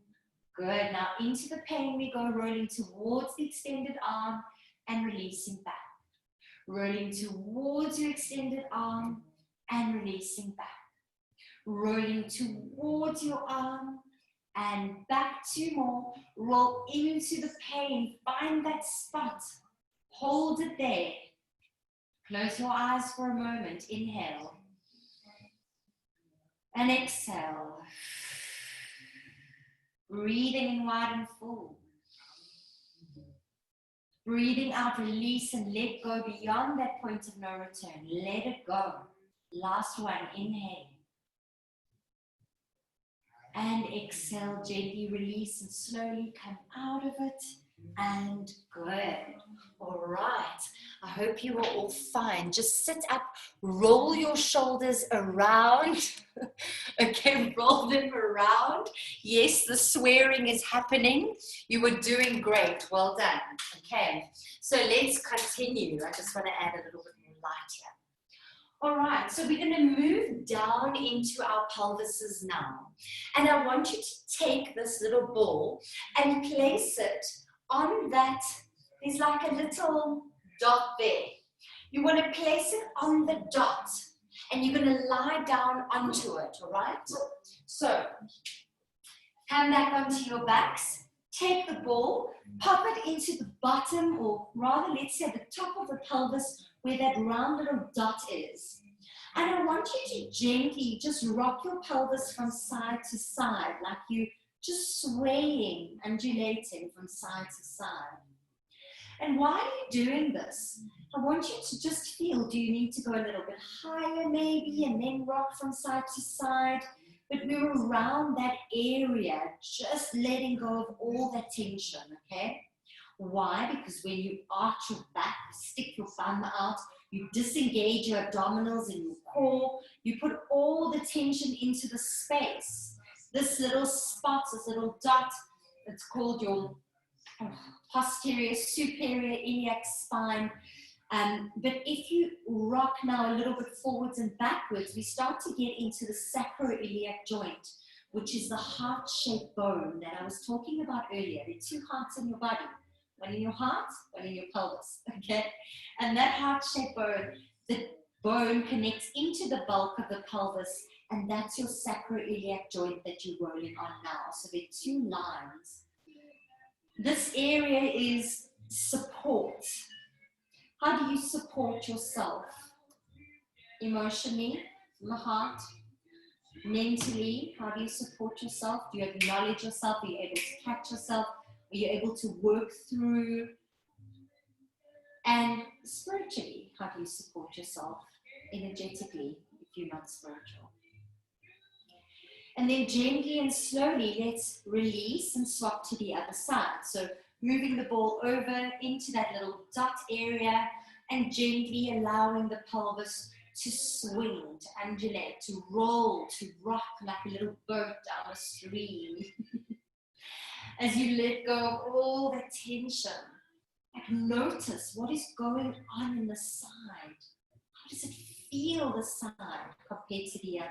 good. Now into the pain we go, rolling towards the extended arm and releasing back. Rolling towards your extended arm and releasing back. Rolling towards your arm and back 2 more. Roll into the pain. Find that spot. Hold it there. Close your eyes for a moment. Inhale. And exhale. Breathing in wide and full. Breathing out, release and let go beyond that point of no return. Let it go. Last one. Inhale. And exhale, gently release and slowly come out of it. And good. All right. I hope you are all fine. Just sit up, roll your shoulders around. Okay, roll them around. Yes, the swearing is happening. You were doing great. Well done. Okay, so let's continue. I just want to add a little bit more light here. All right, so we're going to move down into our pelvises now. And I want you to take this little ball and place it on that. There's like a little dot there. You want to place it on the dot and you're going to lie down onto it, all right? So, come back onto your backs. Take the ball, pop it into the bottom, or rather, let's say the top of the pelvis where that round little dot is. And I want you to gently just rock your pelvis from side to side, like you just swaying, undulating from side to side. And while you're doing this, I want you to just feel, do you need to go a little bit higher maybe and then rock from side to side? But we're around that area, just letting go of all that tension, okay? Why? Because when you arch your back, you stick your bum out, you disengage your abdominals and your core, you put all the tension into the space. This little spot, this little dot, it's called your posterior, superior iliac spine. But if you rock now a little bit forwards and backwards, we start to get into the sacroiliac joint, which is the heart-shaped bone that I was talking about earlier. There are two hearts in your body, one in your heart, one in your pelvis, okay? And that heart-shaped bone, the bone connects into the bulk of the pelvis, and that's your sacroiliac joint that you're rolling on now. So there are two lines. This area is support. How do you support yourself? Emotionally, from the heart. Mentally, how do you support yourself? Do you acknowledge yourself? Are you able to catch yourself? Are you able to work through? And spiritually, how do you support yourself energetically if you're not spiritual? And then gently and slowly, let's release and swap to the other side. So moving the ball over into that little dot area and gently allowing the pelvis to swing, to undulate, to roll, to rock like a little boat down a stream. As you let go of all the tension, like notice what is going on in the side. How does it feel the side compared to the other?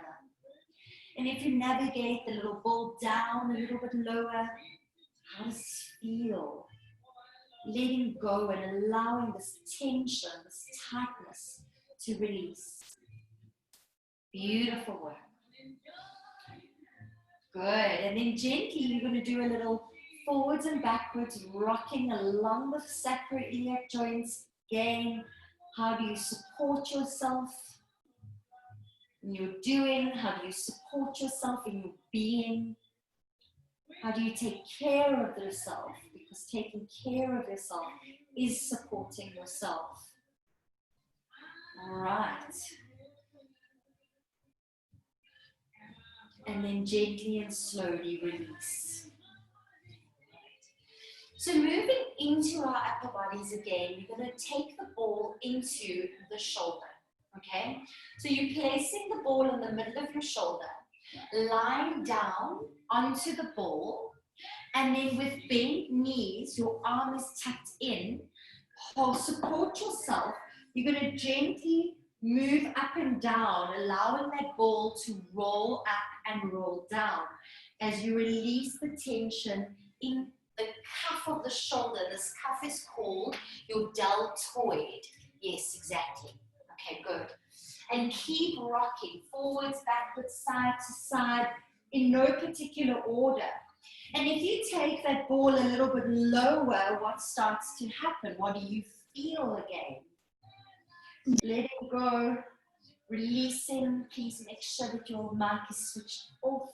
And if you navigate the little ball down a little bit lower, how does it feel? Letting go and allowing this tension, this tightness to release. Beautiful work. Good. And then gently, you're going to do a little forwards and backwards, rocking along the sacroiliac joints. Again, how do you support yourself in your doing? How do you support yourself in your being? How do you take care of yourself? Because taking care of yourself is supporting yourself. All right. And then gently and slowly release. So moving into our upper bodies again, you're going to take the ball into the shoulder. Okay? So you're placing the ball in the middle of your shoulder, lying down onto the ball, and then with bent knees, your arm is tucked in. Support yourself. You're going to gently move up and down, allowing that ball to roll up and roll down as you release the tension in the cuff of the shoulder. This cuff is called your deltoid. Yes, exactly. Okay, good. And keep rocking forwards, backwards, side to side in no particular order. And if you take that ball a little bit lower, what starts to happen? What do you feel again? Letting go, releasing. Please make sure that your mic is switched off.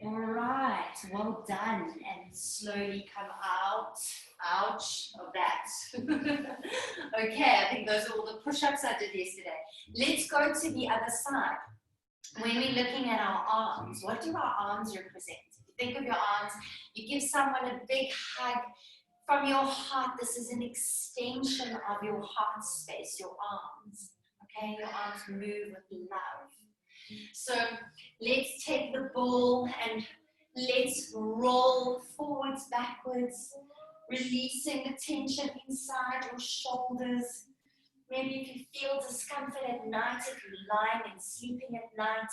All right, well done. And slowly come out, ouch, of that. Okay, I think those are all the push-ups I did yesterday. Let's go to the other side. When we're looking at our arms, what do our arms represent? If you think of your arms, you give someone a big hug from your heart. This is an extension of your heart space, your arms. Okay, your arms move with love. So let's take the ball and let's roll forwards, backwards, releasing the tension inside your shoulders. Maybe if you feel discomfort at night, if you're lying and sleeping at night,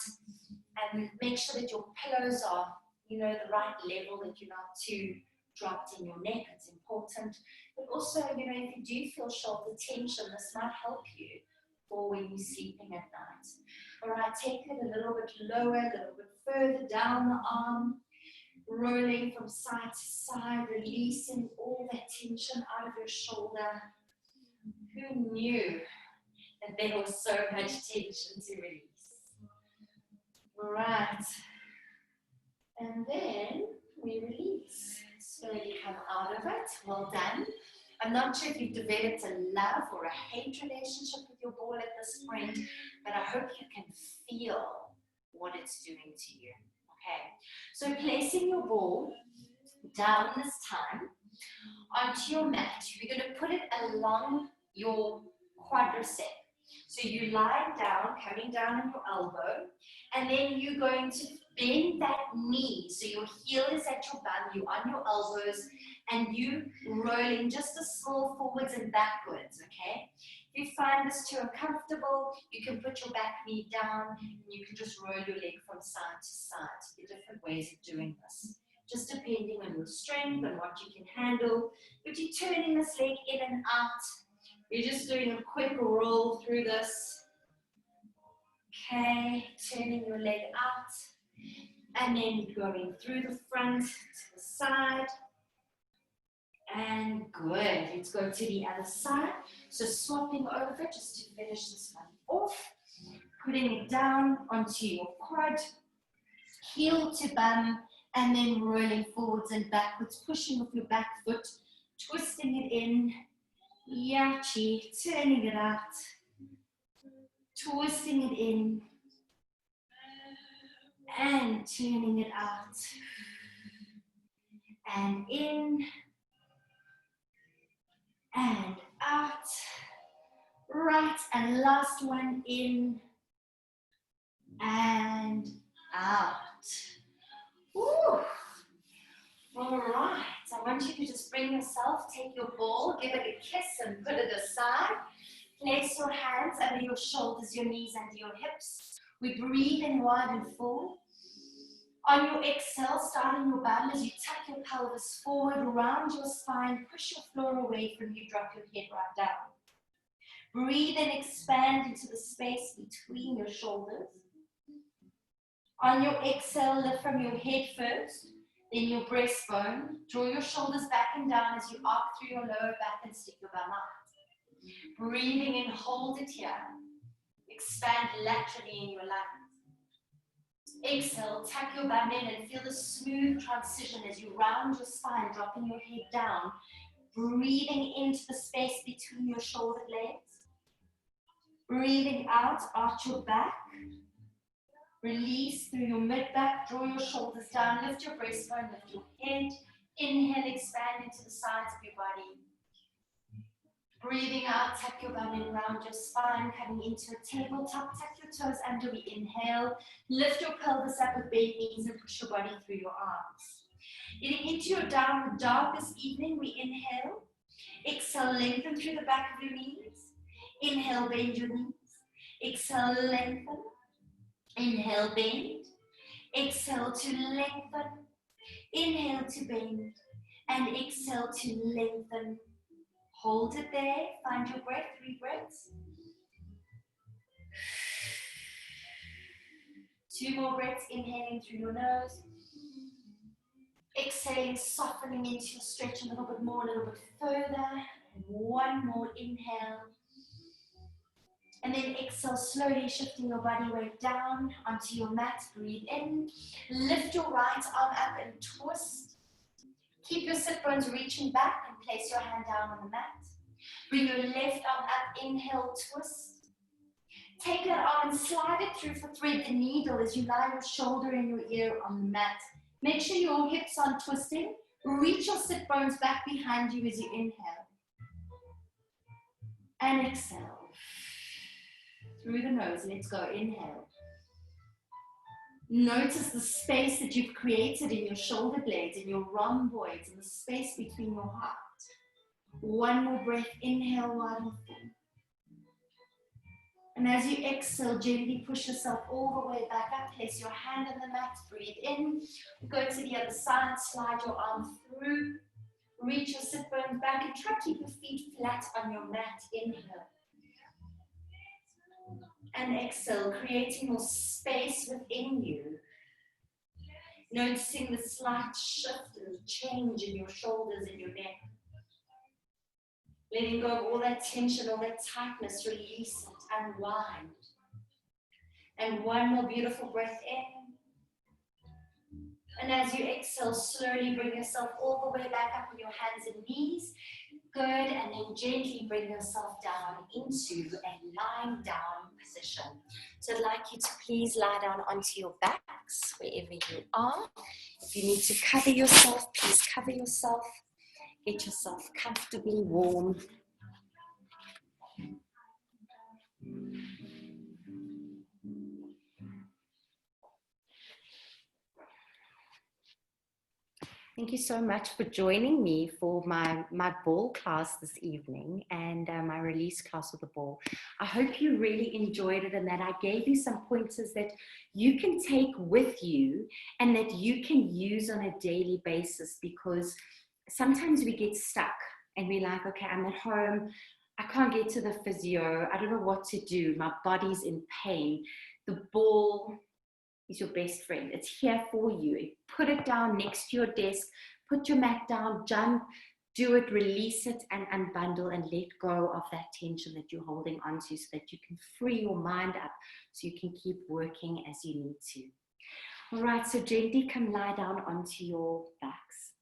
and make sure that your pillows are, the right level, that you're not too dropped in your neck. It's important. But also, if you do feel shoulder tension, this might help you for when you're sleeping at night. All right, take it a little bit lower, a little bit further down the arm, rolling from side to side, releasing all that tension out of your shoulder. Who knew that there was so much tension to release? All right. And then We release. Slowly come out of it. Well done. I'm not sure if you've developed a love or a hate relationship with your ball at this point, but I hope you can feel what it's doing to you. Okay, so placing your ball down this time onto your mat, we're going to put it along your quadricep. So you lie down, coming down on your elbow, and then you're going to bend that knee. So your heel is at your bum, you're on your elbows, and you rolling just a small forwards and backwards, okay? If you find this too uncomfortable, you can put your back knee down, and you can just roll your leg from side to side. There are different ways of doing this, just depending on your strength and what you can handle. But you're turning this leg in and out. You're just doing a quick roll through this. Okay, turning your leg out. And then going through the front to the side. And good. Let's go to the other side. So swapping over just to finish this one off. Putting it down onto your quad. Heel to bum. And then rolling forwards and backwards. Pushing with your back foot. Twisting it in. Yachi, turning it out, twisting it in, and turning it out, and in, and out, right, and last one, in, and out. Woo. All right, I want you to just bring yourself, take your ball, give it a kiss and put it aside. Place your hands under your shoulders, your knees under your hips. We breathe in wide and full. On your exhale, start on your bum as you tuck your pelvis forward, round your spine, push your floor away from you, drop your head right down. Breathe and expand into the space between your shoulders. On your exhale, lift from your head first, then your breastbone. Draw your shoulders back and down as you arc through your lower back and stick your bum out. Breathing in, hold it here. Expand laterally in your lungs. Exhale, tuck your bum in and feel the smooth transition as you round your spine, dropping your head down. Breathing into the space between your shoulder blades. Breathing out, arch your back. Release through your mid-back, draw your shoulders down, lift your breastbone, lift your head. Inhale, expand into the sides of your body. Breathing out, tuck your bum in, round your spine, coming into a tabletop, tuck your toes under, we inhale. Lift your pelvis up with bent knees and push your body through your arms. Getting into your downward dog this evening, we inhale. Exhale, lengthen through the back of your knees. Inhale, bend your knees. Exhale, lengthen. Inhale, bend. Exhale to lengthen. Inhale to bend. And exhale to lengthen. Hold it there. Find your breath. 3 breaths. 2 more breaths. Inhaling through your nose. Exhaling, softening into your stretch a little bit more, a little bit further. And 1 more inhale. And then exhale, slowly shifting your body weight down onto your mat. Breathe in. Lift your right arm up and twist. Keep your sit bones reaching back and place your hand down on the mat. Bring your left arm up. Inhale, twist. Take that arm and slide it through for thread the needle as you lie your shoulder and your ear on the mat. Make sure your hips aren't twisting. Reach your sit bones back behind you as you inhale. And exhale. Through the nose, let's go. Inhale. Notice the space that you've created in your shoulder blades, in your rhomboids, in the space between your heart. 1 more breath. Inhale, wide and full. And as you exhale, gently push yourself all the way back up. Place your hand on the mat. Breathe in. Go to the other side. Slide your arm through. Reach your sit bones back and try to keep your feet flat on your mat. Inhale. And exhale, creating more space within you. Noticing the slight shift and change in your shoulders and your neck. Letting go of all that tension, all that tightness, release it, unwind. And 1 more beautiful breath in. And as you exhale, slowly bring yourself all the way back up on your hands and knees. Good, and then gently bring yourself down into a lying down position. So I'd like you to please lie down onto your backs, wherever you are. If you need to cover yourself, please cover yourself. Get yourself comfortably warm. Thank you so much for joining me for my ball class this evening and my release class with the ball. I hope you really enjoyed it and that I gave you some pointers that you can take with you and that you can use on a daily basis, because sometimes we get stuck and we're like, okay, I'm at home, I can't get to the physio, I don't know what to do, my body's in pain. The ball is your best friend. It's here for you. Put it down next to your desk, put your mat down, jump, do it, release it, and unbundle and let go of that tension that you're holding onto so that you can free your mind up so you can keep working as you need to. All right, so gently come lie down onto your backs.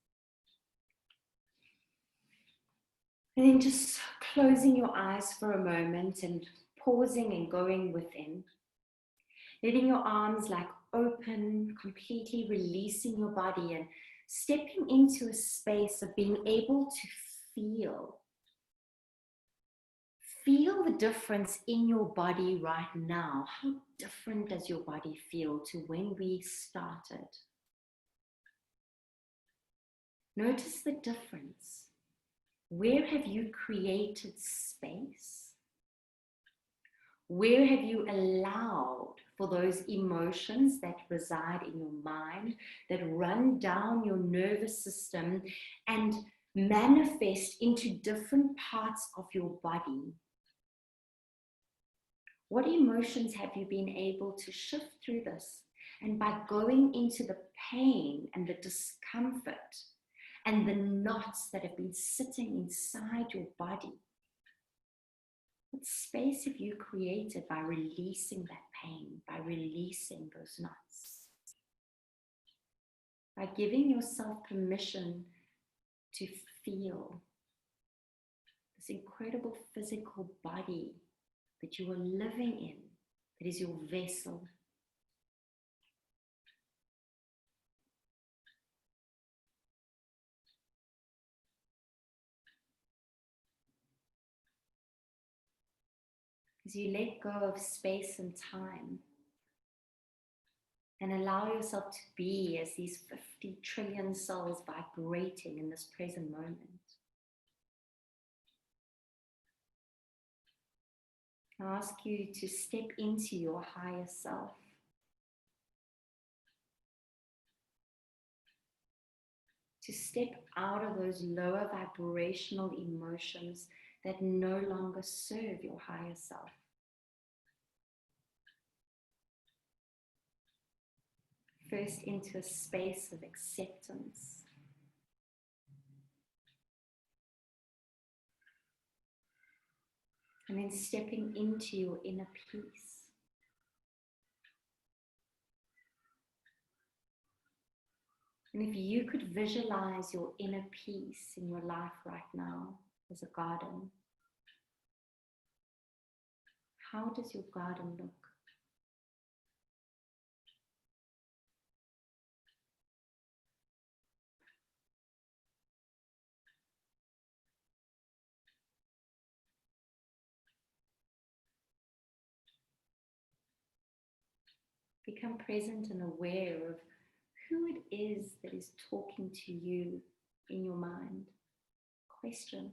And then just closing your eyes for a moment and pausing and going within. Letting your arms like open, completely releasing your body and stepping into a space of being able to feel. Feel the difference in your body right now. How different does your body feel to when we started? Notice the difference. Where have you created space? Where have you allowed for those emotions that reside in your mind, that run down your nervous system and manifest into different parts of your body? What emotions have you been able to shift through this? And by going into the pain and the discomfort and the knots that have been sitting inside your body, what space have you created by releasing that pain, by releasing those knots? By giving yourself permission to feel this incredible physical body that you are living in, that is your vessel. As you let go of space and time and allow yourself to be as these 50 trillion cells vibrating in this present moment. I ask you to step into your higher self. To step out of those lower vibrational emotions that no longer serve your higher self. First into a space of acceptance. And then stepping into your inner peace. And if you could visualize your inner peace in your life right now as a garden, how does your garden look? Become present and aware of who it is that is talking to you in your mind. Question.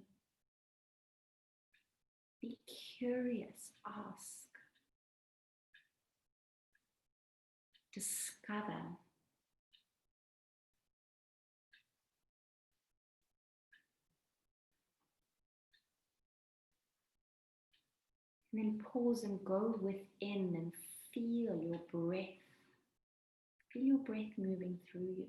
Be curious, ask. Discover. And then pause and go within and feel your breath. Feel your breath moving through you.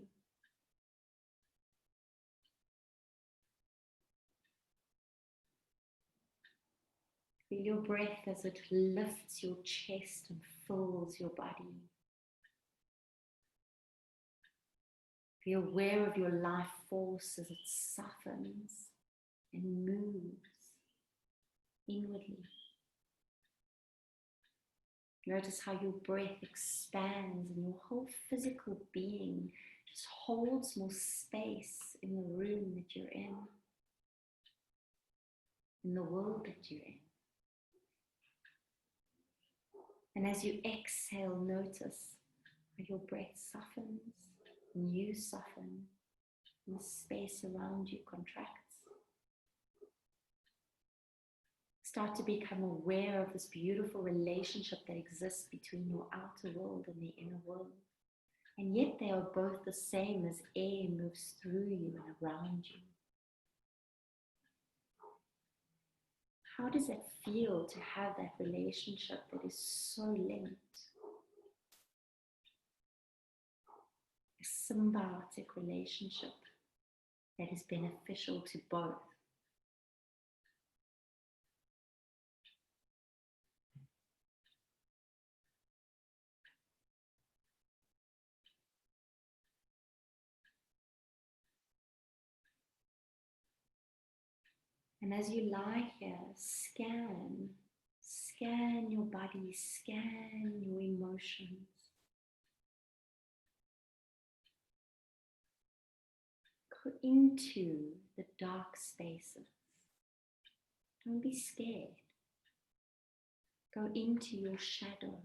Feel your breath as it lifts your chest and fills your body. Be aware of your life force as it softens and moves inwardly. Notice how your breath expands and your whole physical being just holds more space in the room that you're in the world that you're in. And as you exhale, notice how your breath softens and you soften and the space around you contracts. Start to become aware of this beautiful relationship that exists between your outer world and the inner world. And yet they are both the same as air moves through you and around you. How does it feel to have that relationship that is so linked? A symbiotic relationship that is beneficial to both. And as you lie here, scan your body, scan your emotions. Go into the dark spaces. Don't be scared. Go into your shadow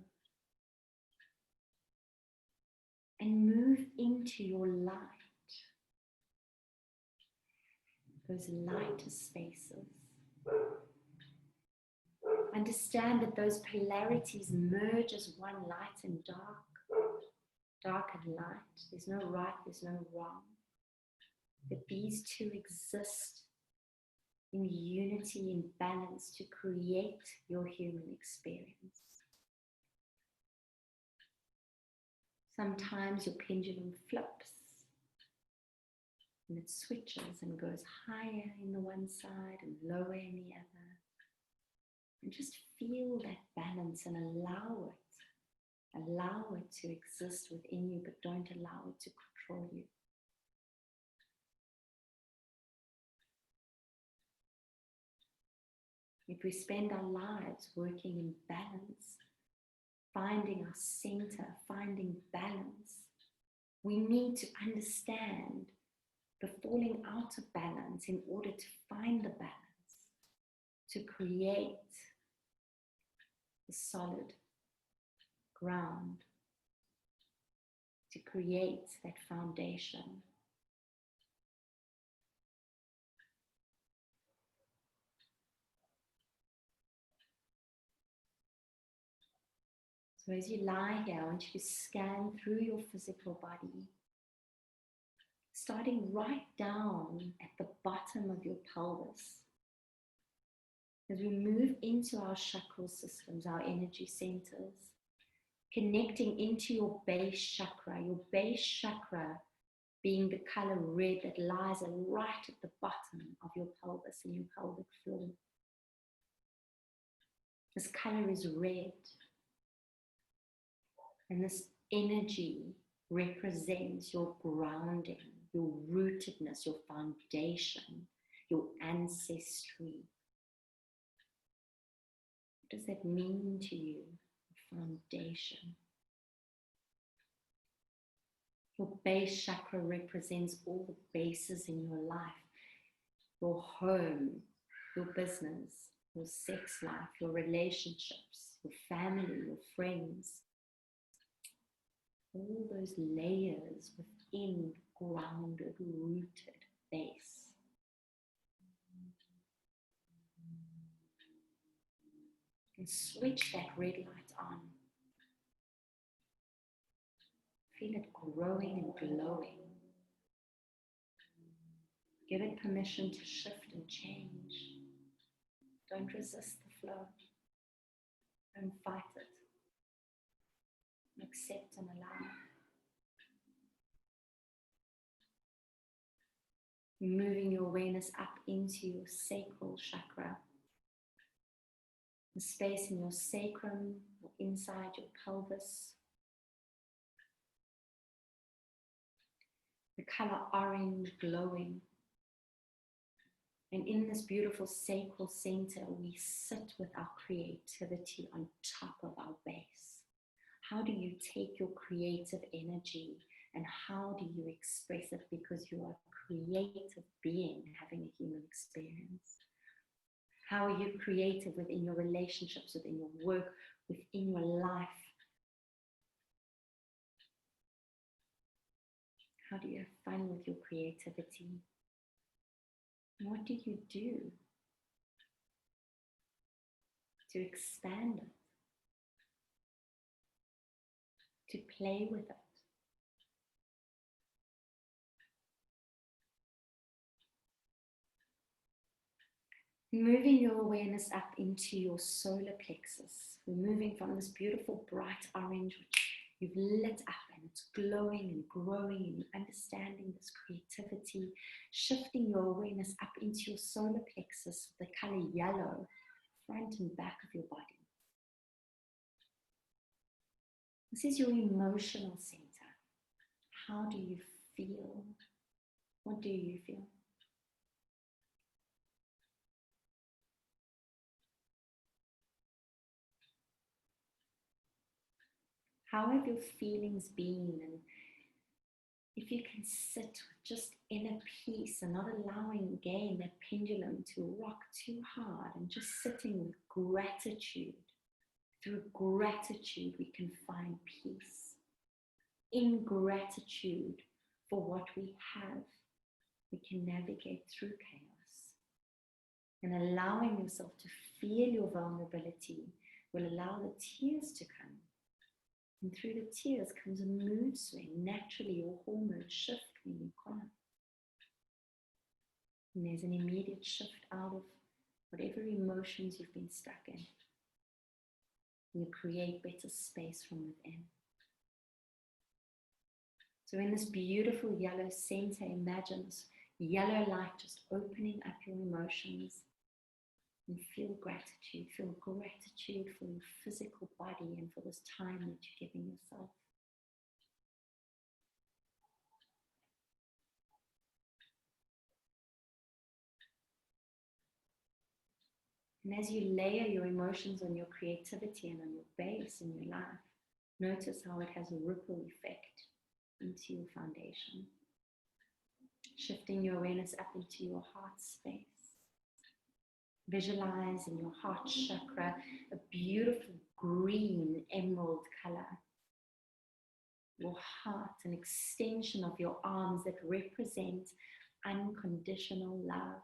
and move into your light. Those lighter spaces. Understand that those polarities merge as one, light and dark, dark and light. There's no right, there's no wrong. That these two exist in unity and balance to create your human experience. Sometimes your pendulum flips and it switches and goes higher in the one side and lower in the other. And just feel that balance and allow it to exist within you, but don't allow it to control you. If we spend our lives working in balance, finding our center, finding balance, we need to understand the falling out of balance in order to find the balance, to create the solid ground, to create that foundation. So as you lie here, I want you to scan through your physical body, starting right down at the bottom of your pelvis. As we move into our chakra systems, our energy centers, connecting into your base chakra being the color red that lies right at the bottom of your pelvis and your pelvic floor. This color is red. And this energy represents your grounding, your rootedness, your foundation, your ancestry. What does that mean to you? Foundation. Your base chakra represents all the bases in your life, your home, your business, your sex life, your relationships, your family, your friends. All those layers within grounded, rooted base. And switch that red light on. Feel it growing and glowing. Give it permission to shift and change. Don't resist the flow. Don't fight it. Accept and allow. Moving your awareness up into your sacral chakra. The space in your sacrum or inside your pelvis. the color orange glowing. And in this beautiful sacral center, we sit with our creativity on top of our base. How do you take your creative energy and how do you express it? Because you are a creative being having a human experience. How are you creative within your relationships, within your work, within your life? How do you have fun with your creativity? What do you do to expand it, to play with it? Moving your awareness up into your solar plexus. We're moving from this beautiful bright orange, which you've lit up and it's glowing and growing and you're understanding this creativity, shifting your awareness up into your solar plexus with the color yellow, front and back of your body. This is your emotional center. How do you feel? What do you feel? How have your feelings been? And if you can sit with just inner peace and not allowing again that pendulum to rock too hard and just sitting with gratitude. Through gratitude, we can find peace. In gratitude for what we have, we can navigate through chaos. And allowing yourself to feel your vulnerability will allow the tears to come. And through the tears comes a mood swing. Naturally, your hormones shift when you cry. And there's an immediate shift out of whatever emotions you've been stuck in. You create better space from within. So in this beautiful yellow center, imagine this yellow light just opening up your emotions. And feel gratitude for your physical body and for this time that you're giving yourself. And as you layer your emotions on your creativity and on your base in your life, notice how it has a ripple effect into your foundation. Shifting your awareness up into your heart space. Visualize in your heart chakra a beautiful green emerald color. Your heart, an extension of your arms that represent unconditional love.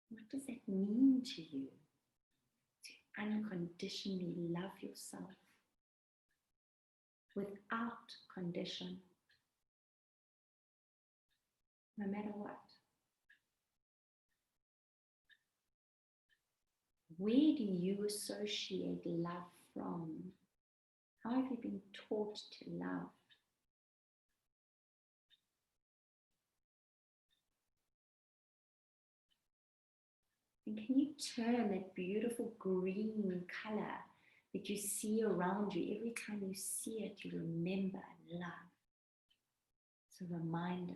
What does that mean to you? To unconditionally love yourself without condition. No matter what. Where do you associate love from? How have you been taught to love? And can you turn that beautiful green color that you see around you, every time you see it, you remember love. It's a reminder.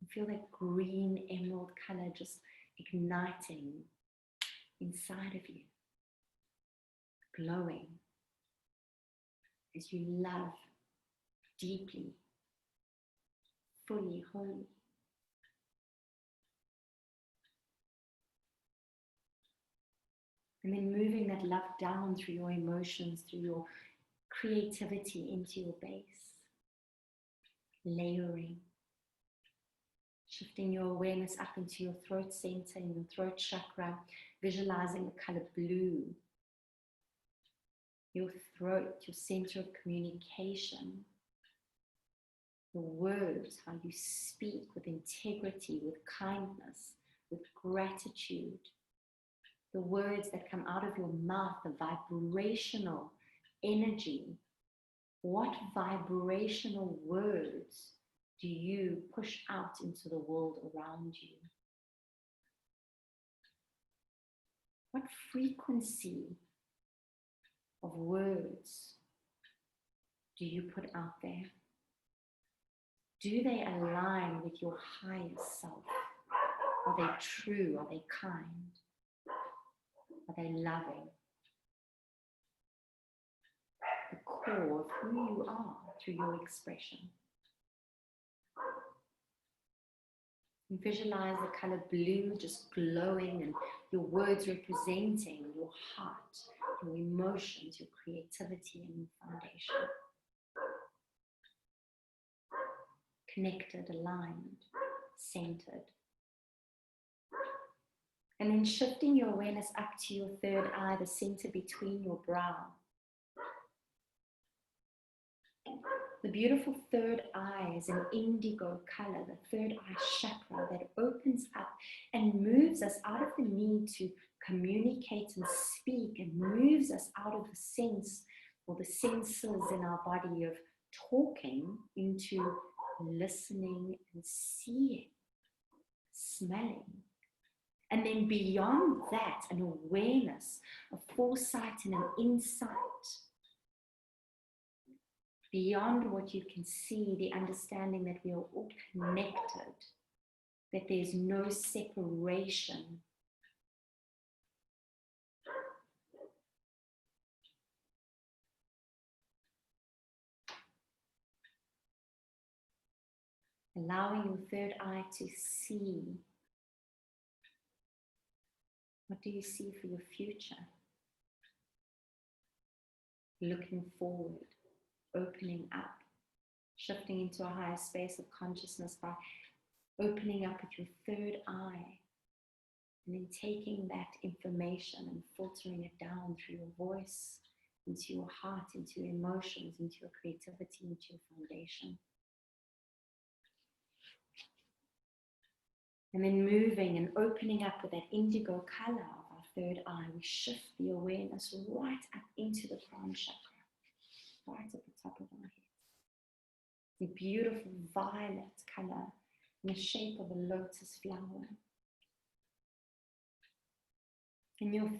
You feel that green emerald color just igniting inside of you, glowing as you love deeply, fully, wholly. And then moving that love down through your emotions, through your creativity into your base, layering. Shifting your awareness up into your throat center and your throat chakra, visualizing the color blue. Your throat, your center of communication. The words, how you speak with integrity, with kindness, with gratitude. The words that come out of your mouth, the vibrational energy. What vibrational words do you push out into the world around you? What frequency of words do you put out there? Do they align with your highest self? Are they true? Are they kind? Are they loving? The core of who you are through your expression. And visualize the color blue just glowing and your words representing your heart, your emotions, your creativity and your foundation. Connected, aligned, centered. And then shifting your awareness up to your third eye, the center between your brow. The beautiful third eye is an indigo color, the third eye chakra that opens up and moves us out of the need to communicate and speak, and moves us out of the sense or the senses in our body of talking into listening and seeing, smelling. And then beyond that, an awareness, a foresight and an insight. Beyond what you can see, the understanding that we are all connected, that there's no separation. Allowing your third eye to see. What do you see for your future? Looking forward. Opening up, shifting into a higher space of consciousness by opening up with your third eye, and then taking that information and filtering it down through your voice, into your heart, into your emotions, into your creativity, into your foundation. And then moving and opening up with that indigo color of our third eye, we shift the awareness right up into the crown chakra. Right at the top of our head. The beautiful violet color in the shape of a lotus flower. And your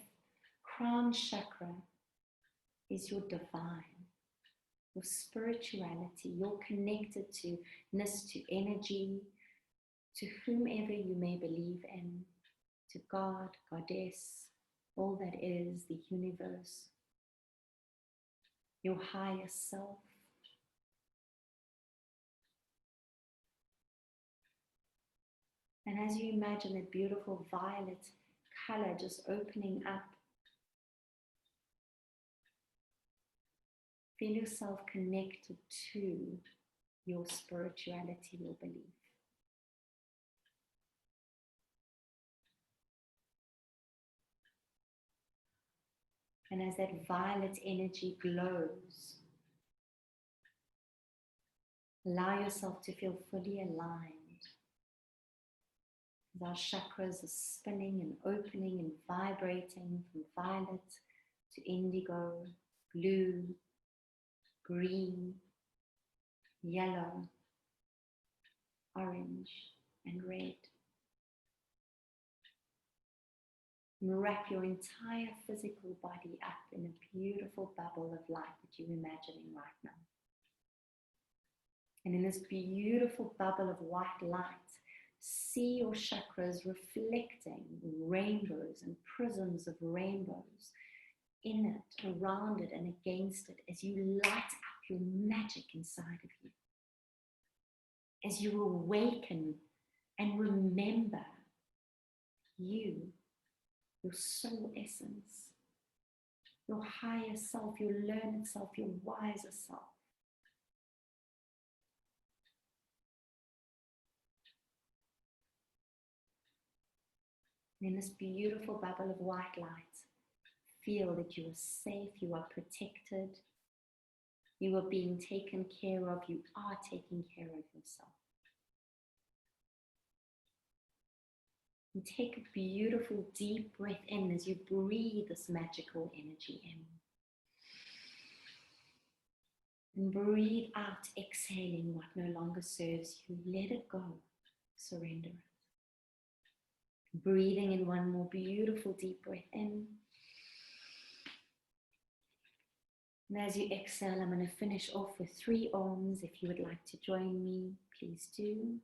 crown chakra is your divine, your spirituality, your connectedness to energy, to whomever you may believe in, to God, Goddess, all that is, the universe. Your higher self. And as you imagine that beautiful violet color just opening up, feel yourself connected to your spirituality, your belief. And as that violet energy glows, allow yourself to feel fully aligned. As our chakras are spinning and opening and vibrating from violet to indigo, blue, green, yellow, orange, and red. And wrap your entire physical body up in a beautiful bubble of light that you're imagining right now. And in this beautiful bubble of white light, see your chakras reflecting rainbows and prisms of rainbows in it, around it, and against it as you light up your magic inside of you. As you awaken and remember you, your soul essence, your higher self, your learned self, your wiser self. In this beautiful bubble of white light, feel that you are safe, you are protected, you are being taken care of, you are taking care of yourself. And take a beautiful deep breath in as you breathe this magical energy in. And breathe out, exhaling what no longer serves you. Let it go, surrender it. Breathing in one more beautiful deep breath in. And as you exhale, I'm going to finish off with 3 Oms. If you would like to join me, please do.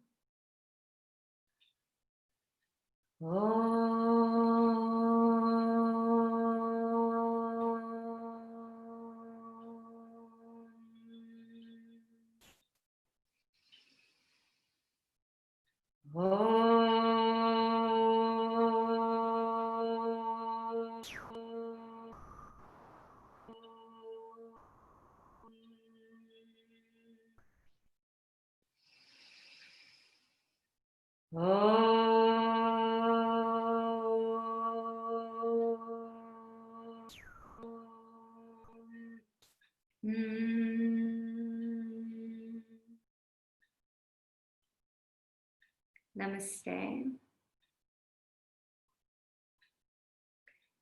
Namaste.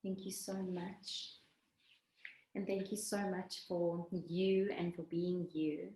Thank you so much. And thank you so much for you and for being you.